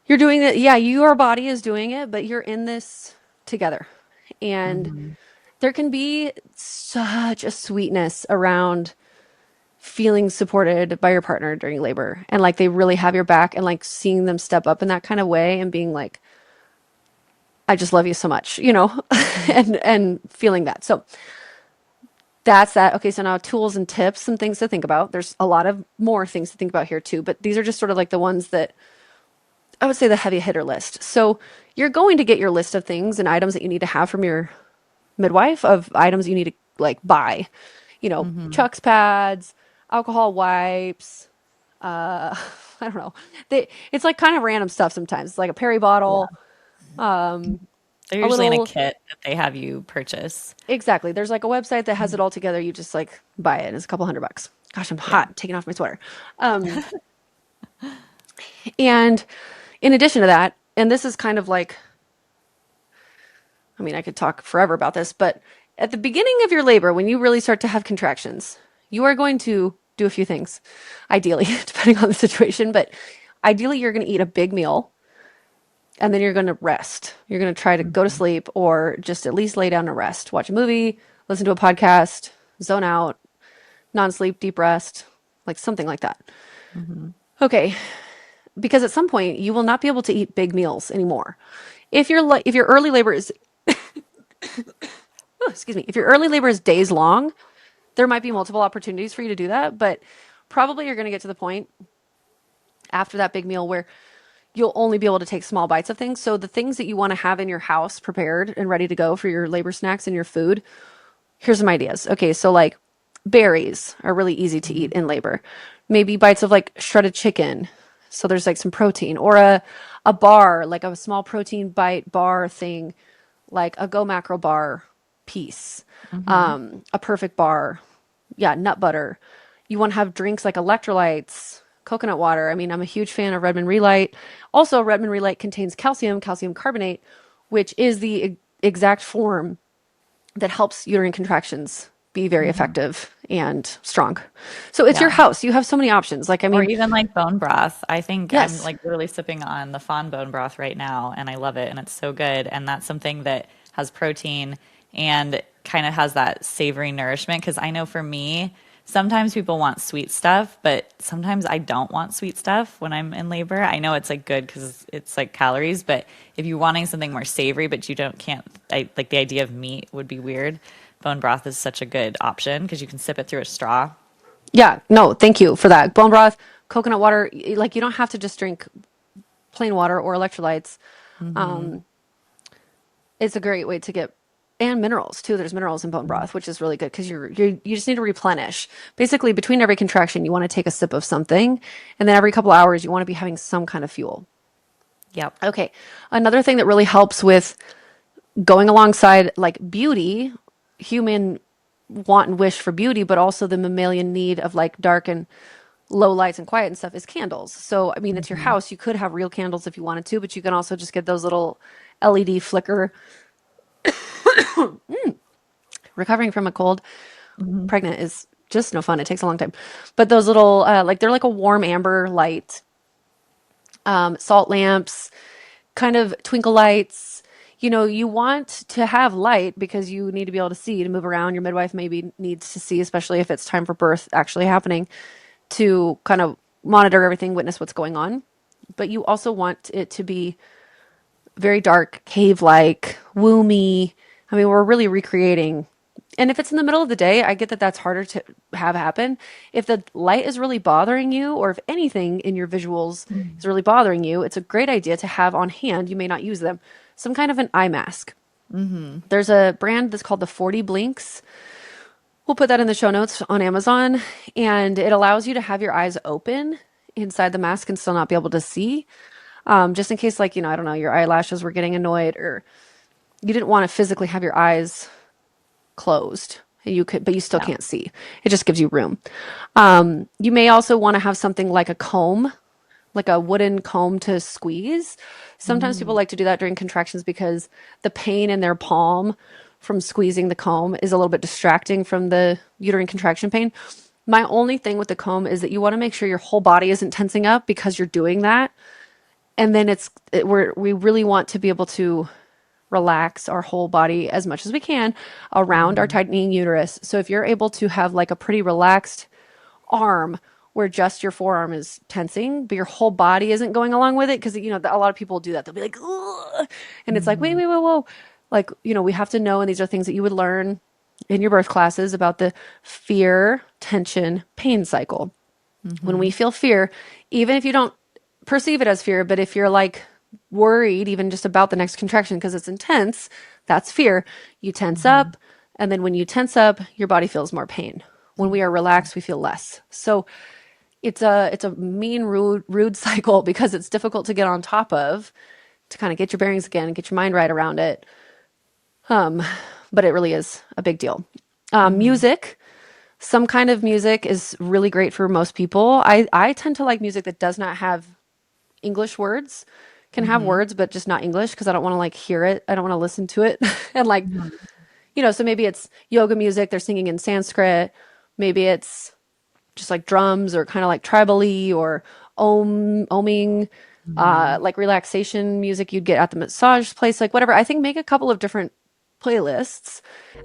A: You're doing it. Yeah, your body is doing it, but you're in this together. And
B: Hmm.
A: there can be such a sweetness around feeling supported by your partner during labor, and like they really have your back, and like seeing them step up in that kind of way and being like, I just love you so much, and feeling that. So that's that. Okay, so now tools and tips, some things to think about. There's a lot of more things to think about here too, but these are just sort of like the ones that I would say the heavy hitter list. So you're going to get your list of things and items that you need to have from your midwife, of items you need to like buy,
B: Hmm.
A: Chucks pads, alcohol wipes, I don't know. It's like kind of random stuff sometimes. It's like a Perry bottle,
B: Yeah.
A: um,
B: They're
A: a
B: usually in a
A: little,
B: kit that they have you purchase.
A: exactly. There's like a website that has it all together. You just like buy it and it's a couple $100. Gosh, I'm
B: Yeah.
A: hot, taking off my sweater. Um, and in addition to that, and this is kind of like, I mean, I could talk forever about this, but at the beginning of your labor, when you really start to have contractions, you are going to do a few things, ideally, depending on the situation. But ideally, you're going to eat a big meal, and then you're going to rest. You're going to try to go to
B: Hmm.
A: sleep or just at least lay down and rest. Watch a movie, listen to a podcast, zone out, non sleep, deep rest, like something like that.
B: Hmm.
A: Okay, because at some point you will not be able to eat big meals anymore. If your early labor is oh, excuse me, if your early labor is days long, there might be multiple opportunities for you to do that, but probably you're going to get to the point after that big meal where you'll only be able to take small bites of things. So the things that you want to have in your house prepared and ready to go for your labor snacks and your food, here's some ideas. Okay, so like berries are really easy to
B: Hmm.
A: eat in labor. Maybe bites of like shredded chicken. So there's like some protein, or a bar, like a small protein bite bar thing, like a Go Macro bar piece,
B: Hmm.
A: a perfect bar, yeah, nut butter. You want to have drinks like electrolytes, coconut water. I mean, I'm a huge fan of Redmond Relight. Also, Redmond Relight contains calcium, calcium carbonate, which is the exact form that helps uterine contractions be very
B: Hmm.
A: effective and strong. So it's your
B: Yeah.
A: house. You have so many options. Like, I
B: Or
A: mean,
B: even like bone broth. I think I'm
A: yes,
B: like literally sipping on the fawn bone broth right now, and I love it, and it's so good. And that's something that has protein and kind of has that savory nourishment. Because I know for me, sometimes people want sweet stuff, but sometimes I don't want sweet stuff when I'm in labor. I know it's like good because it's like calories, but if you're wanting something more savory, but you don't can't like the idea of meat would be weird. Bone broth is such a good option because you can sip it through a straw.
A: yeah, no, thank you for that. Bone broth, coconut water, like you don't have to just drink plain water or electrolytes.
B: Hmm.
A: Um, it's a great way to get, and minerals too. There's minerals in bone
B: Hmm.
A: broth, which is really good because you just need to replenish. Basically, between every contraction, you want to take a sip of something, and then every couple hours, you want to be having some kind of fuel.
B: Yep.
A: Okay, another thing that really helps with going alongside like beauty, human want and wish for beauty, but also the mammalian need of like dark and low lights and quiet and stuff is candles. So, I mean, it's your
B: Hmm.
A: house. You could have real candles if you wanted to, but you can also just get those little LED flicker. Recovering from a cold,
B: Hmm.
A: pregnant is just no fun. It takes a long time. But those little, like, they're like a warm amber light, salt lamps, kind of twinkle lights. You want to have light because you need to be able to see to move around. Your midwife maybe needs to see, especially if it's time for birth actually happening, to kind of monitor everything, witness what's going on. But you also want it to be very dark, cave like, woomy. I mean, we're really recreating. And if it's in the middle of the day, I get that that's harder to have happen. If the light is really bothering you, or if anything in your visuals is really bothering you, it's a great idea to have on hand. You may not use them. Some kind of an eye mask.
B: Mm-hmm.
A: There's a brand that's called the 40 Blinks. We'll put that in the show notes on Amazon, and it allows you to have your eyes open inside the mask and still not be able to see. Just in case, like, I don't know, your eyelashes were getting annoyed or you didn't want to physically have your eyes closed. You could, but you still
B: Yeah.
A: can't see. It just gives you room. You may also want to have something like a comb, like a wooden comb to squeeze. Sometimes people
B: Mm-hmm.
A: like to do that during contractions because the pain in their palm from squeezing the comb is a little bit distracting from the uterine contraction pain. My only thing with the comb is that you want to make sure your whole body isn't tensing up because you're doing that. And then we really want to be able to relax our whole body as much as we can around our
B: Mm-hmm.
A: tightening uterus. So if you're able to have like a pretty relaxed arm where just your forearm is tensing, but your whole body isn't going along with it, because a lot of people do that. They'll be like, ugh, and it's like, wait,
B: Mm-hmm.
A: wait, whoa, whoa. Like, we have to know, and these are things that you would learn in your birth classes about the fear, tension, pain cycle. When
B: Mm-hmm.
A: we feel fear, even if you don't perceive it as fear, but if you're like worried even just about the next contraction because it's intense, that's fear. You tense
B: Mm-hmm.
A: up, and then when you tense up, your body feels more pain. When we are relaxed, we feel less. So it's a mean, rude cycle because it's difficult to get on top of, to kind of get your bearings again and get your mind right around it. But it really is a big deal.
B: Mm-hmm.
A: Music, some kind of music is really great for most people. I tend to like music that does not have English words, can have
B: Mm-hmm.
A: words, but just not English because I don't want to like hear it. I don't want to listen to it. And like, so maybe it's yoga music, they're singing in Sanskrit. Maybe it's just like drums or kind of like tribally or oming,
B: Mm-hmm.
A: like relaxation music you'd get at the massage place, like whatever. I think make a couple of different playlists.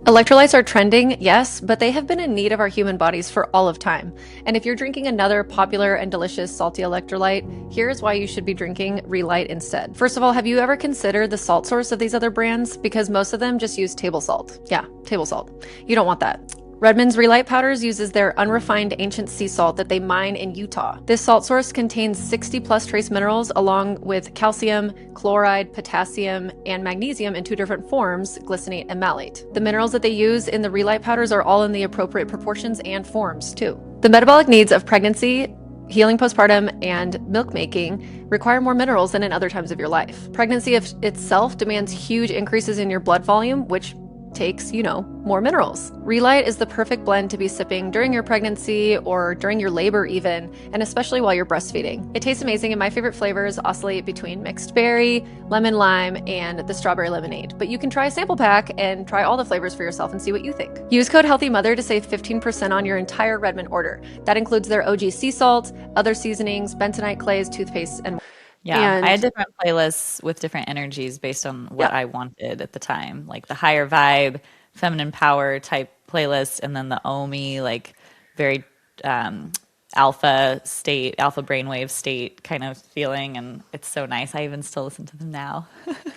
A: Electrolytes are trending, yes, but they have been in need of our human bodies for all of time. And if you're drinking another popular and delicious salty electrolyte, here's why you should be drinking Relight instead. First of all, have you ever considered the salt source of these other brands? Because most of them just use table salt. Yeah, table salt. You don't want that. Redmond's Relight Powders uses their unrefined ancient sea salt that they mine in Utah. This salt source contains 60 plus trace minerals along with calcium, chloride, potassium, and magnesium in two different forms, glycinate and malate. The minerals that they use in the Relight powders are all in the appropriate proportions and forms, too. The metabolic needs of pregnancy, healing postpartum, and milk making require more minerals than in other times of your life. Pregnancy itself demands huge increases in your blood volume, which takes, more minerals. Relight is the perfect blend to be sipping during your pregnancy or during your labor even, and especially while you're breastfeeding. It tastes amazing, and my favorite flavors oscillate between mixed berry, lemon lime, and the strawberry lemonade. But you can try a sample pack and try all the flavors for yourself and see what you think. Use code HEALTHYMOTHER to save 15% on your entire Redmond order. That includes their OG sea salt, other seasonings, bentonite clays, toothpaste, and
B: Yeah, I had
A: and
B: different playlists with different energies based on what
A: yeah.
B: I wanted at the time, like the higher vibe, feminine power type playlist, and then the Omi, like very um, alpha state, alpha brainwave state kind of feeling. And it's so nice. I even still listen to them now.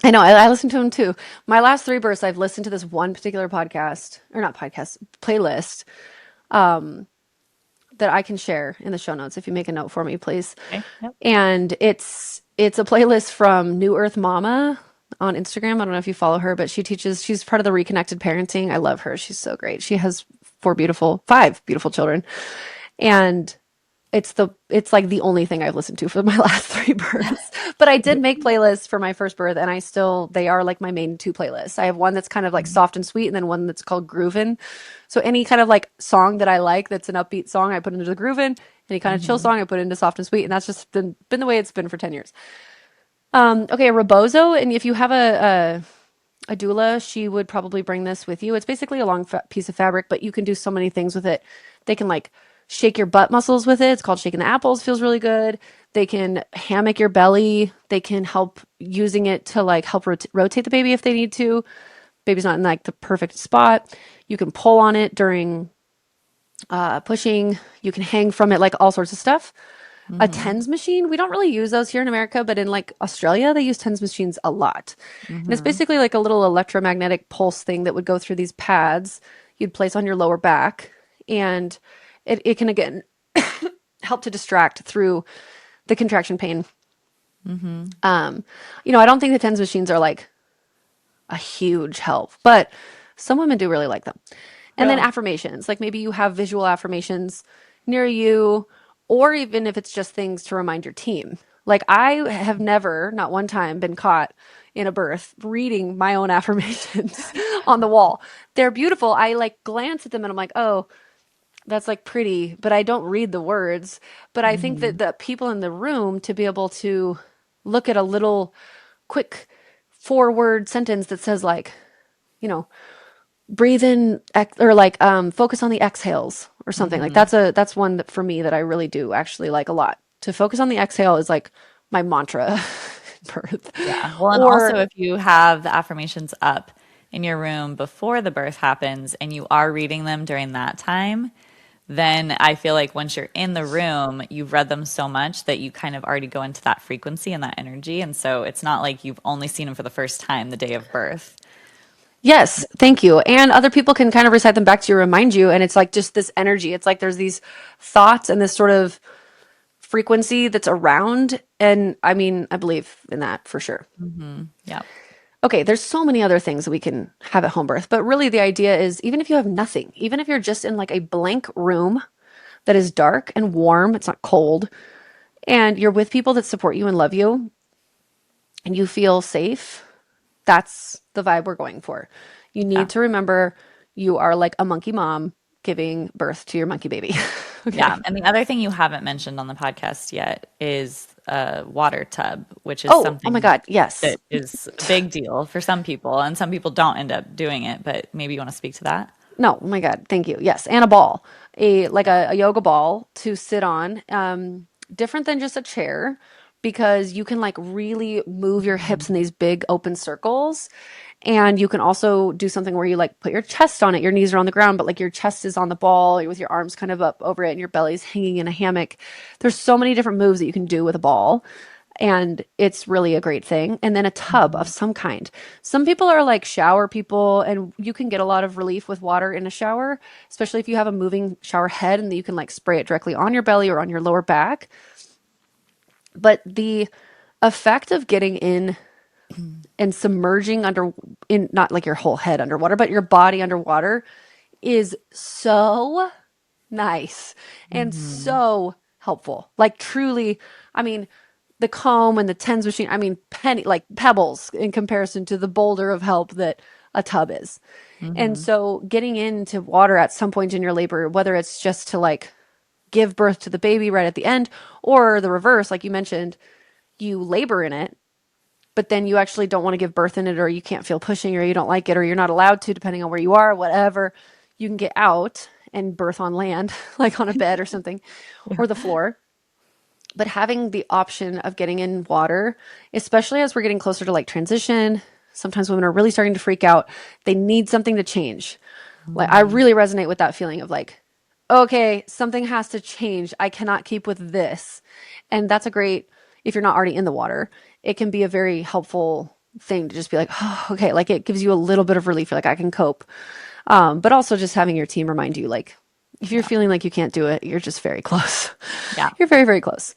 A: I know. I listen to them too. My last three births, I've listened to this one particular podcast, or not podcast, playlist that I can share in the show notes if you make a note for me, please.
B: Okay. Yep.
A: And it's a playlist from New Earth Mama on Instagram. I don't know if you follow her, but she's part of the Reconnected Parenting. I love her. She's so great. She has five beautiful children. And it's like the only thing I've listened to for my last three births. But I did make playlists for my first birth, and they are like my main two playlists. I have one that's kind of like soft and sweet, and then one that's called Groovin'. So any kind of like song that I like that's an upbeat song, I put into the Groovin'. Any kind of chill
B: Hmm.
A: song, I put into soft and sweet, and that's just been the way it's been for 10 years. Okay, a rebozo, and if you have a doula, she would probably bring this with you. It's basically a long piece of fabric, but you can do so many things with it. They can like shake your butt muscles with it. It's called shaking the apples, feels really good. They can hammock your belly. They can help using it to like help rotate the baby if they need to. Baby's not in like the perfect spot. You can pull on it during pushing. You can hang from it, like all sorts of stuff. A
B: Hmm.
A: TENS machine, we don't really use those here in America, but in like Australia, they use TENS machines a lot. And it's
B: Hmm.
A: basically like a little electromagnetic pulse thing that would go through these pads. you'd place on your lower back. And it can, again, help to distract through the contraction pain. Um, I don't think the TENS machines are like a huge help, but some women do really like them. And then
B: Yeah.
A: affirmations, like maybe you have visual affirmations near you, or even if it's just things to remind your team. Like I have never, not one time, been caught in a birth reading my own affirmations on the wall. They're beautiful. I like glance at them and I'm like, oh, that's like pretty, but I don't read the words. But I think that
B: Hmm.
A: the people in the room to be able to look at a little quick 4 word sentence that says like, you know, breathe in or like focus on the exhales or something. Like
B: Hmm.
A: that's one that for me that I really do actually like a lot. To focus on the exhale is like my mantra birth.
B: Yeah. Well, and also
A: Or
B: if you have the affirmations up in your room before the birth happens and you are reading them during that time, then I feel like once you're in the room, you've read them so much that you kind of already go into that frequency and that energy. And so it's not like you've only seen them for the first time the day of birth.
A: yes, thank you. And other people can kind of recite them back to you, remind you, and it's like just this energy. It's like there's these thoughts and this sort of frequency that's around. And I mean, I believe in that for sure.
B: Yeah.
A: Okay, there's so many other things that we can have at home birth, but really the idea is even if you have nothing, even if you're just in like a blank room that is dark and warm, it's not cold, and you're with people that support you and love you, and you feel safe, that's the vibe we're going for. You
B: Yeah.
A: need to remember you are like a monkey mom giving birth to your monkey baby.
B: Yeah.
A: Okay.
B: And the other thing you haven't mentioned on the podcast yet is a water tub, which is
A: Oh my
B: something
A: God. Yes.
B: that is a big deal for some people, and some people don't end up doing it, but maybe you want to speak to that.
A: No, oh my God. Thank you. Yes. And a ball, a yoga ball to sit on. Different than just a chair because you can like really move your hips in
B: Mhm.
A: these big open circles. And you can also do something where you like put your chest on it. Your knees are on the ground, but like your chest is on the ball with your arms kind of up over it and your belly's hanging in a hammock. There's so many different moves that you can do with a ball. And it's really a great thing. And then a tub of
B: Mhm.
A: some kind. Some people are like shower people, and you can get a lot of relief with water in a shower, especially if you have a moving shower head and you can like spray it directly on your belly or on your lower back. But the effect of getting in and submerging under in not like your whole head underwater, but your body underwater is so nice and
B: Mhm.
A: so helpful. Like truly, I mean, the comb and the tens machine, I mean, penny like pebbles in comparison to the boulder of help that a tub is. And
B: Mhm.
A: so getting into water at some point in your labor, whether it's just to like give birth to the baby right at the end or the reverse, like you mentioned, you labor in it but then you actually don't want to give birth in it or you can't feel pushing or you don't like it or you're not allowed to depending on where you are, whatever, you can get out and birth on land, like on a bed or something,
B: Yeah.
A: or the floor. But having the option of getting in water, especially as we're getting closer to like transition, sometimes women are really starting to freak out. They need something to change. Like I
B: Mhm.
A: really resonate with that feeling of like, okay, something has to change. I cannot keep with this. And that's a great, if you're not already in the water, it can be a very helpful thing to just be like, oh, okay, like it gives you a little bit of relief. You're like, I can cope. But also just having your team remind you, like, if you're
B: Yeah.
A: feeling like you can't do it, you're just very close.
B: Yeah.
A: You're very, very close.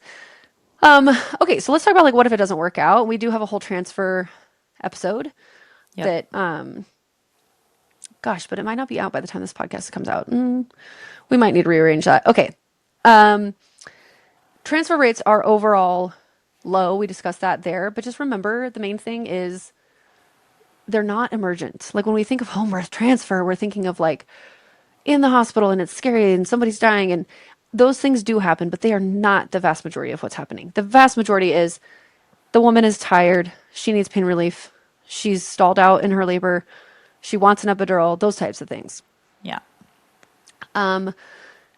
A: Um, okay, so let's talk about like what if it doesn't work out? We do have a whole transfer episode
B: Yep.
A: that gosh, but it might not be out by the time this podcast comes out. We might need to rearrange that. Okay. Um, transfer rates are overall low. We discussed that there, but just remember the main thing is they're not emergent. Like when we think of home birth transfer, we're thinking of like in the hospital and it's scary and somebody's dying and those things do happen, but they are not the vast majority of what's happening. The vast majority is the woman is tired. She needs pain relief. She's stalled out in her labor. She wants an epidural, those types of things.
B: Yeah.
A: Um,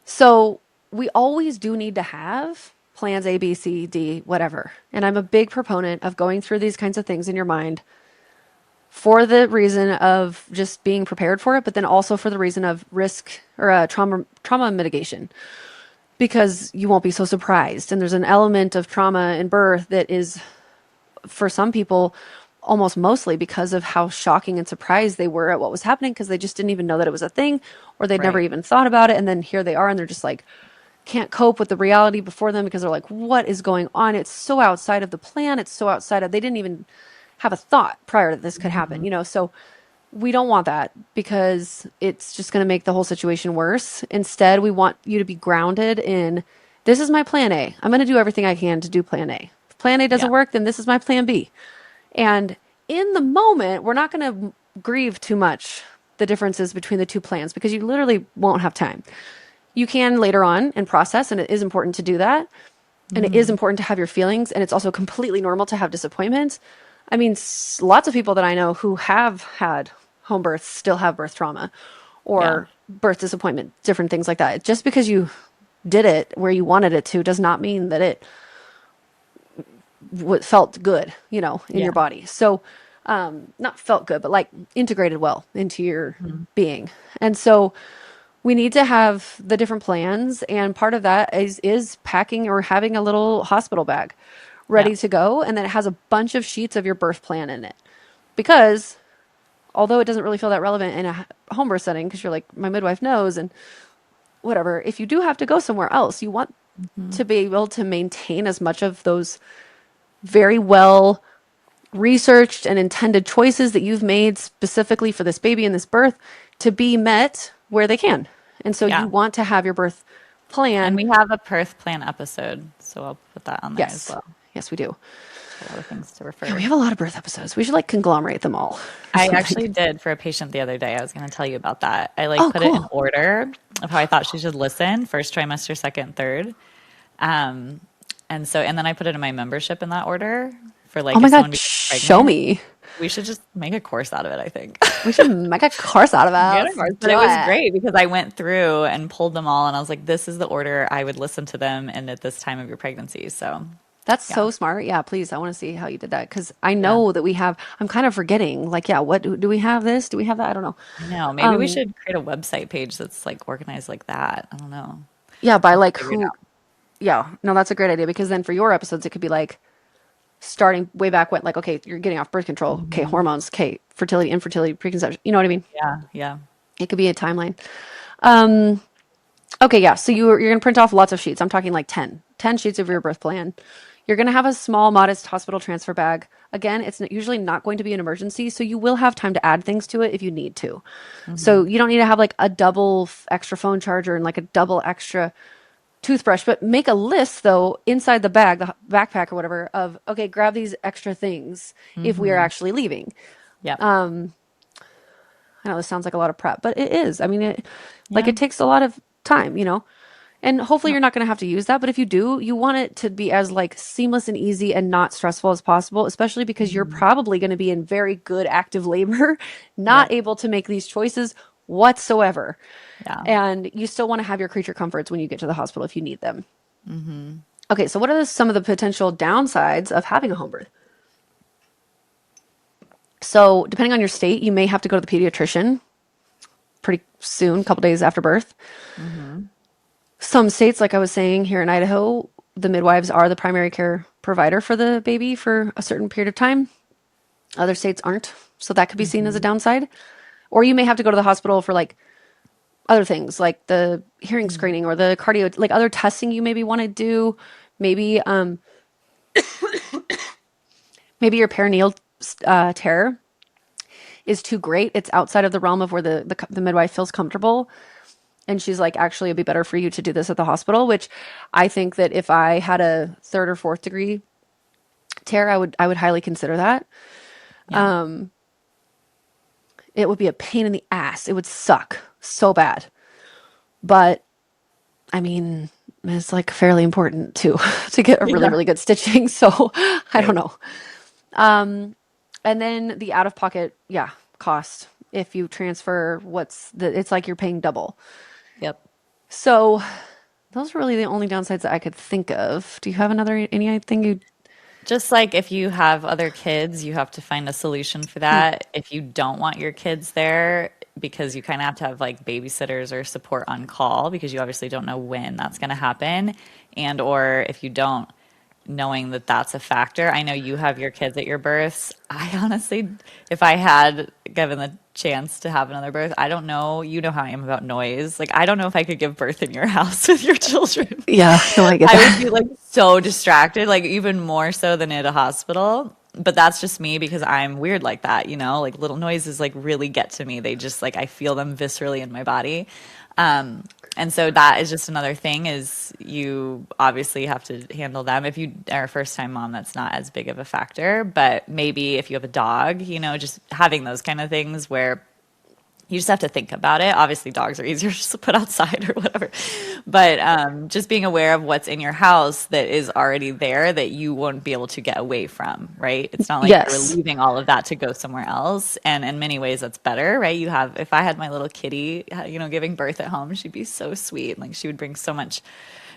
A: So we always do need to have plans A, B, C, D, whatever. And I'm a big proponent of going through these kinds of things in your mind for the reason of just being prepared for it, but then also for the reason of risk or trauma mitigation because you won't be so surprised. And there's an element of trauma in birth that is for some people almost mostly because of how shocking and surprised they were at what was happening because they just didn't even know that it was a thing or they'd never
B: Right.
A: even thought about it. And then here they are and they're just like, can't cope with the reality before them because they're like, what is going on? It's so outside of the plan. It's so outside of, they didn't even have a thought prior that this could happen,
B: Hmm.
A: you know? So we don't want that because it's just going to make the whole situation worse. Instead, we want you to be grounded in this is my plan A. I'm going to do everything I can to do plan A. If plan A doesn't
B: Yeah.
A: work, then this is my plan B. And in the moment, we're not going to grieve too much the differences between the two plans because you literally won't have time. You can later on and process, and it is important to do that. And it is
B: Hmm.
A: important to have your feelings, and it's also completely normal to have disappointments. I mean, lots of people that I know who have had home births still have birth trauma
B: Yeah.
A: or birth disappointment, different things like that. Just because you did it where you wanted it to does not mean that it felt good, you know, in
B: Yeah.
A: your body. So, not felt good, but like integrated well into your
B: Mhm.
A: being. And so, we need to have the different plans, and part of that is packing or having a little hospital bag
B: Yeah.
A: ready to go, and then it has a bunch of sheets of your birth plan in it. Because although it doesn't really feel that relevant in a home birth setting, because you're like my midwife knows and whatever, if you do have to go somewhere else, you want
B: Hmm.
A: to be able to maintain as much of those very well researched and intended choices that you've made specifically for this baby and this birth to be met where they can. And so you
B: Yeah.
A: want to have your birth
B: And
A: plan.
B: we have a birth plan episode, so I'll put that on there as
A: Yes.
B: well.
A: Yes, we do.
B: A lot of things to
A: Yeah, we
B: refer.
A: have a lot of birth episodes. We should like conglomerate them all or
B: I
A: something.
B: actually did for a patient the other day. I was going to tell you about that. I like
A: Oh,
B: put it in
A: cool.
B: order of how I thought she should listen, first trimester, second, third. Um, and so, and then I put it in my membership in that order for
A: Oh
B: like
A: my
B: if
A: God,
B: someone becomes
A: show
B: pregnant.
A: me.
B: We should just make a course out of it, I think.
A: We should make a course out of
B: Get
A: it.
B: a
A: Let's
B: course. But
A: do
B: it was
A: it.
B: great because I went through and pulled them all and I was like, this is the order I would listen to them and at this time of your pregnancy. So
A: That's
B: yeah.
A: so smart. Yeah, please. I want to see how you did that because I
B: Yeah.
A: know that we have. I'm kind of forgetting. Like, yeah, what do we have this? Do we have that? I don't know.
B: I know. Maybe we
A: Um,
B: should create a website page that's like organized like that. I don't know.
A: yeah, by
B: I'll have to
A: like
B: figure it
A: who? Yeah, no, that's a great idea because then for your episodes, it could be like starting way back when, like, okay, you're getting off birth
B: out.
A: control. Okay,
B: Hmm.
A: hormones. Okay, fertility, infertility, preconception. You know what I mean?
B: Yeah. Yeah.
A: It could be a timeline. Um, Okay, yeah. So you're going to print off lots of sheets. I'm talking like 10 sheets of your birth plan. You're going to have a small, modest hospital transfer bag. Again, it's usually not going to be an emergency, so you will have time to add things to it if you need to. So
B: Hmm.
A: you don't need to have like a double extra phone charger and like a double extra toothbrush, but make a list though inside the bag, the backpack or whatever, of okay, grab these extra things if we are
B: Hmm.
A: actually leaving.
B: Yep.
A: I know this sounds like a lot of prep, but it is. I mean,
B: Yeah.
A: it takes a lot of time, you know. And hopefully
B: Yep.
A: you're not going to have to use that, but if you do, you want it to be as like seamless and easy and not stressful as possible, especially because you're
B: Hmm.
A: probably going to be in very good active labor, not
B: Yep.
A: able to make these choices whatsoever.
B: Yeah.
A: And you still want to have your creature comforts when you get to the hospital if you need them.
B: Hmm.
A: Okay, so what are some of the potential downsides of having a home birth? So, depending on your state, you may have to go to the pediatrician pretty soon, a couple days after birth.
B: Hmm.
A: Some states, like I was saying here in Idaho, the midwives are the primary care provider for the baby for a certain period of time. Other states aren't. So that could be seen as a
B: Hmm.
A: downside. Or you may have to go to the hospital for like other things like the hearing screening or the cardio, like other testing you maybe want to do. Maybe, maybe your perineal tear is too great. It's outside of the realm of where the midwife feels comfortable. And she's like, actually, it'd be better for you to do this at the hospital, which I think that if I had a third or fourth degree tear, I would highly consider that.
B: Yeah.
A: It would be a pain in the ass. It would suck so bad. But I mean, it's like fairly important to get a really,
B: Yeah.
A: really good stitching. So I don't
B: Right.
A: know. And then the out of pocket, yeah, cost. If you transfer it's like you're paying double.
B: Yep.
A: So those are really the only downsides that I could think of. Do you have anything you?
B: Just like if you have other kids, you have to find a solution for
A: Hmm.
B: that. If you don't want your kids there, because you kind of have to have like babysitters or support on call because you obviously don't know when that's going to happen. And or if you don't knowing that that's a factor. I know you have your kids at your births. I honestly, if I had given the chance to have another birth, I don't know. You know how I am about noise. Like, I don't know if I could give birth in your house with your children.
A: Yeah, no, I get
B: I would be
A: that.
B: like so distracted, like even more so than at a hospital. But that's just me because I'm weird like that, you know? Like little noises like really get to me. They just like I feel them viscerally in my body. And so that is just another thing is you obviously have to handle them. If you are a first time mom, that's not as big of a factor. But maybe if you have a dog, you know, just having those kind of things where you just have to think about it. Obviously, dogs are easier just to put outside or whatever. But just being aware of what's in your house that is already there that you won't be able to get away from, right? It's not like you're
A: Yes.
B: leaving all of that to go somewhere else. And in many ways, that's better, right? You have, if I had my little kitty, you know, giving birth at home, she'd be so sweet. Like she would bring so much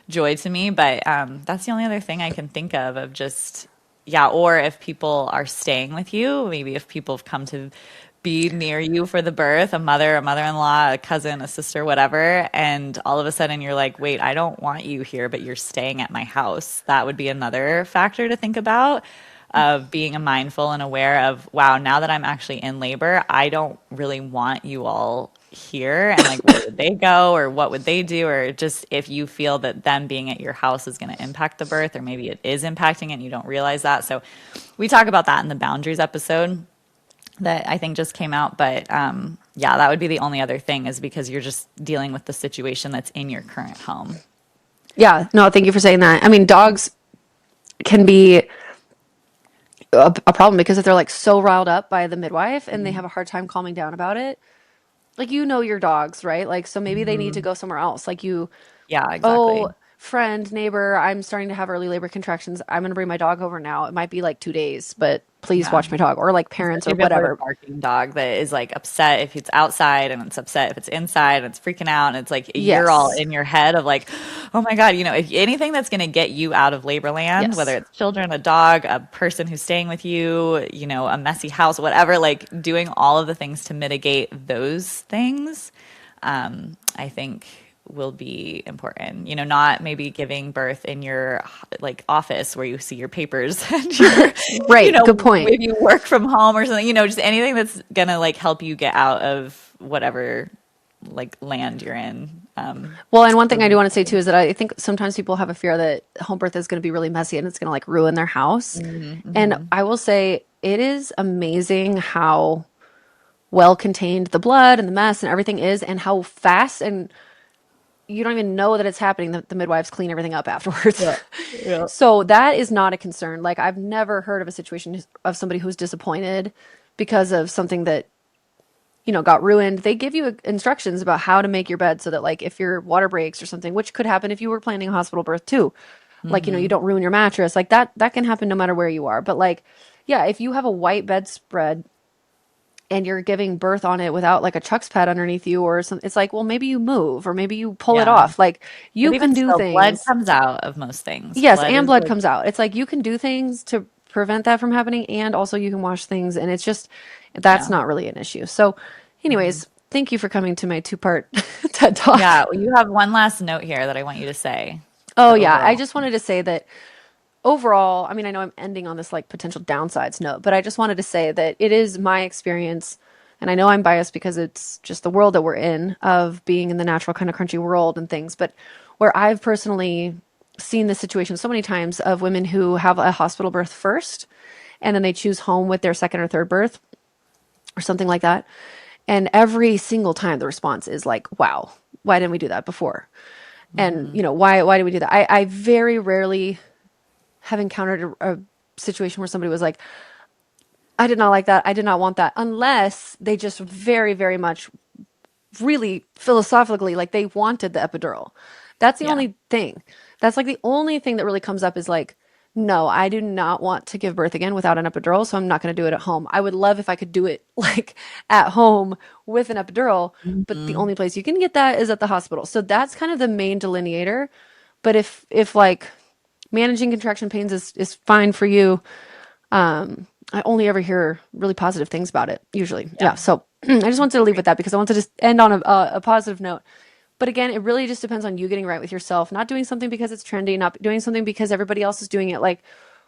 B: joy to me. But that's the only other thing I can think of just, yeah, or if people are staying with you, maybe if people have come to be near you for the birth, a mother, a mother-in-law, a cousin, a sister, whatever, and all of a sudden you're like, wait, I don't want you here, but you're staying at my house. That would be another factor to think about of being mindful and aware of, wow, now that I'm actually in labor, I don't really want you all here. And like, where would they go or what would they do? Or just if you feel that them being at your house is going to impact the birth, or maybe it is impacting it and you don't realize that. So we talk about that in the boundaries episode that I think just came out. But yeah, that would be the only other thing is because you're just dealing with the situation that's in your current home.
A: Yeah, no, thank you for saying that. I mean, dogs can be a problem because if they're like so riled up by the midwife and they have a hard time calming down about it, like you know your dogs, right? Like so maybe they need to
B: Mm-hmm.
A: go somewhere else. Like you,
B: Yeah,
A: oh,
B: exactly.
A: friend, neighbor, I'm starting to have early labor contractions. I'm gonna bring my dog over now. It might be like 2 days, but please
B: Yeah.
A: watch my dog. Or like parents
B: Especially
A: or
B: if you have a
A: whatever.
B: barking dog that is like upset if it's outside and it's upset if it's inside and it's freaking out and it's like you're all
A: Yes.
B: in your head of like, oh my God, you know, if anything that's going to get you out of labor land, whether
A: Yes.
B: it's children, a dog, a person who's staying with you, you know, a messy house, whatever, like doing all of the things to mitigate those things, I think will be important. You know, not maybe giving birth in your like office where you see your papers and your, you
A: Right. Good
B: know,
A: point.
B: if you work from home or something, you know, just anything that's gonna like help you get out of whatever like land you're in.
A: Well, and one thing
B: Would
A: I do
B: be
A: want to say too
B: important.
A: is that I think sometimes people have a fear that home birth is going to be really messy and it's going to like ruin their house. And
B: Mm-hmm.
A: I will say it is amazing how well contained the blood and the mess and everything is, and how fast and you don't even know that it's happening. The midwives clean everything up afterwards.
B: Yeah. Yeah.
A: So that is not a concern. Like I've never heard of a situation of somebody who's disappointed because of something that got ruined. They give you instructions about how to make your bed so that like if your water breaks or something, which could happen if you were planning a hospital birth too, like you
B: Mm-hmm.
A: don't ruin your mattress. Like that can happen no matter where you are. But like yeah, if you have a white bedspread and you're giving birth on it without like a Chuck's pad underneath you or something, it's like, well, maybe you move or maybe you pull it
B: Yeah.
A: off. Like
B: But
A: you can
B: even
A: do
B: still, blood
A: things.
B: comes out of most things.
A: Yes,
B: Blood
A: and
B: is
A: blood
B: like,
A: comes out. It's like you can do things to prevent that from happening, and also you can wash things, and it's just that's
B: yeah.
A: not really an issue. So,
B: Mm-hmm.
A: anyways, thank you for coming to my two-part TED Talk.
B: Yeah. Well, you have one last note here that I want you to say.
A: Oh
B: The
A: yeah, I
B: overall.
A: just wanted to say that overall, I mean, I know I'm ending on this like potential downsides note, but I just wanted to say that it is my experience, and I know I'm biased because it's just the world that we're in of being in the natural kind of crunchy world and things, but where I've personally seen this situation so many times of women who have a hospital birth first and then they choose home with their second or third birth or something like that. And every single time the response is like, wow, why didn't we do that before? And,
B: Mm-hmm.
A: why did we do that? I very rarely have encountered a situation where somebody was like, I did not like that. I did not want that. Unless they just very, very much really philosophically, like they wanted the epidural. That's the
B: Yeah.
A: only thing. That's like the only thing that really comes up is like, no, I do not want to give birth again without an epidural, so I'm not going to do it at home. I would love if I could do it like at home with an epidural, but the
B: Mm-hmm.
A: only place you can get that is at the hospital. So that's kind of the main delineator. But if like managing contraction pains is fine for you, I only ever hear really positive things about it usually.
B: Yeah.
A: Yeah. So I just wanted to leave with
B: Great.
A: that because I wanted to just end on a positive note. But again, it really just depends on you getting right with yourself, not doing something because it's trendy, not doing something because everybody else is doing it. Like,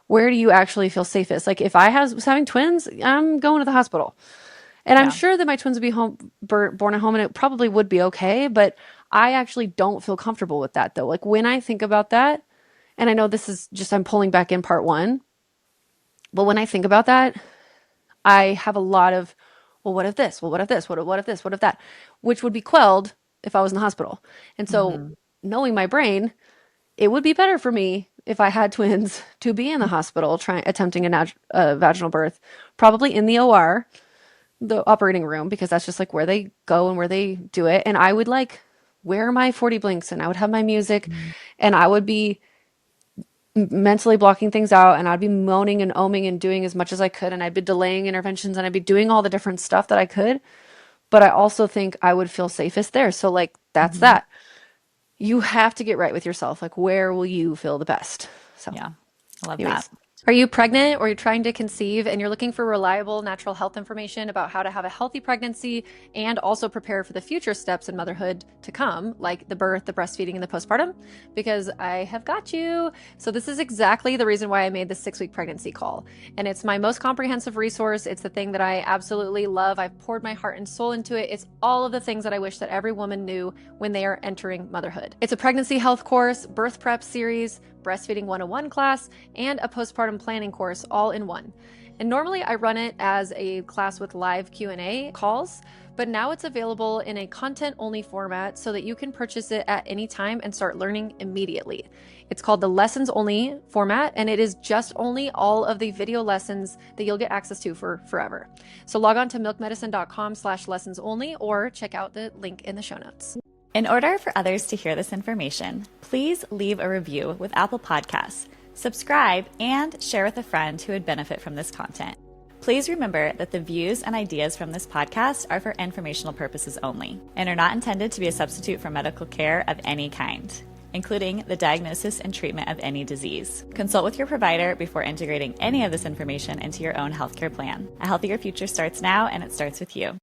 A: where do you actually feel safest? Like, if was having twins, I'm going to the hospital. And I'm
B: Yeah.
A: sure that my twins would be born at home and it probably would be okay. But I actually don't feel comfortable with that though. Like, when I think about that, and I know this is just, I'm pulling back in part one, but when I think about that, I have a lot of, well, what if this? Well, what if this? What if this? What if that? Which would be quelled if I was in the hospital. And so,
B: Hmm.
A: knowing my brain, it would be better for me if I had twins to be in the hospital trying attempting a vaginal birth, probably in the OR, the operating room, because that's just like where they go and where they do it. And I would like wear my 40 blinks and I would have my music and I would be mentally blocking things out and I'd be moaning and oming and doing as much as I could and I'd be delaying interventions and I'd be doing all the different stuff that I could. But I also think I would feel safest there. So like that's
B: Hmm.
A: that. You have to get right with yourself. Like, where will you feel the best? So,
B: Yeah. I love that.
A: anyways. Are you pregnant or you're trying to conceive and you're looking for reliable natural health information about how to have a healthy pregnancy and also prepare for the future steps in motherhood to come, like the birth, the breastfeeding, and the postpartum? Because I have got you. So, this is exactly the reason why I made the 6 week pregnancy call. And it's my most comprehensive resource. It's the thing that I absolutely love. I've poured my heart and soul into it. It's all of the things that I wish that every woman knew when they are entering motherhood. It's a pregnancy health course, birth prep series, breastfeeding 101 class, and a postpartum planning course all in one. And normally I run it as a class with live Q&A calls, but now it's available in a content-only format so that you can purchase it at any time and start learning immediately. It's called the lessons only format, and it is just only all of the video lessons that you'll get access to for forever. So log on to milkmedicine.com/lessons only or check out the link in the show notes.
B: In order for others to hear this information, please leave a review with Apple Podcasts, subscribe, and share with a friend who would benefit from this content. Please remember that the views and ideas from this podcast are for informational purposes only and are not intended to be a substitute for medical care of any kind, including the diagnosis and treatment of any disease. Consult with your provider before integrating any of this information into your own healthcare plan. A healthier future starts now, and it starts with you.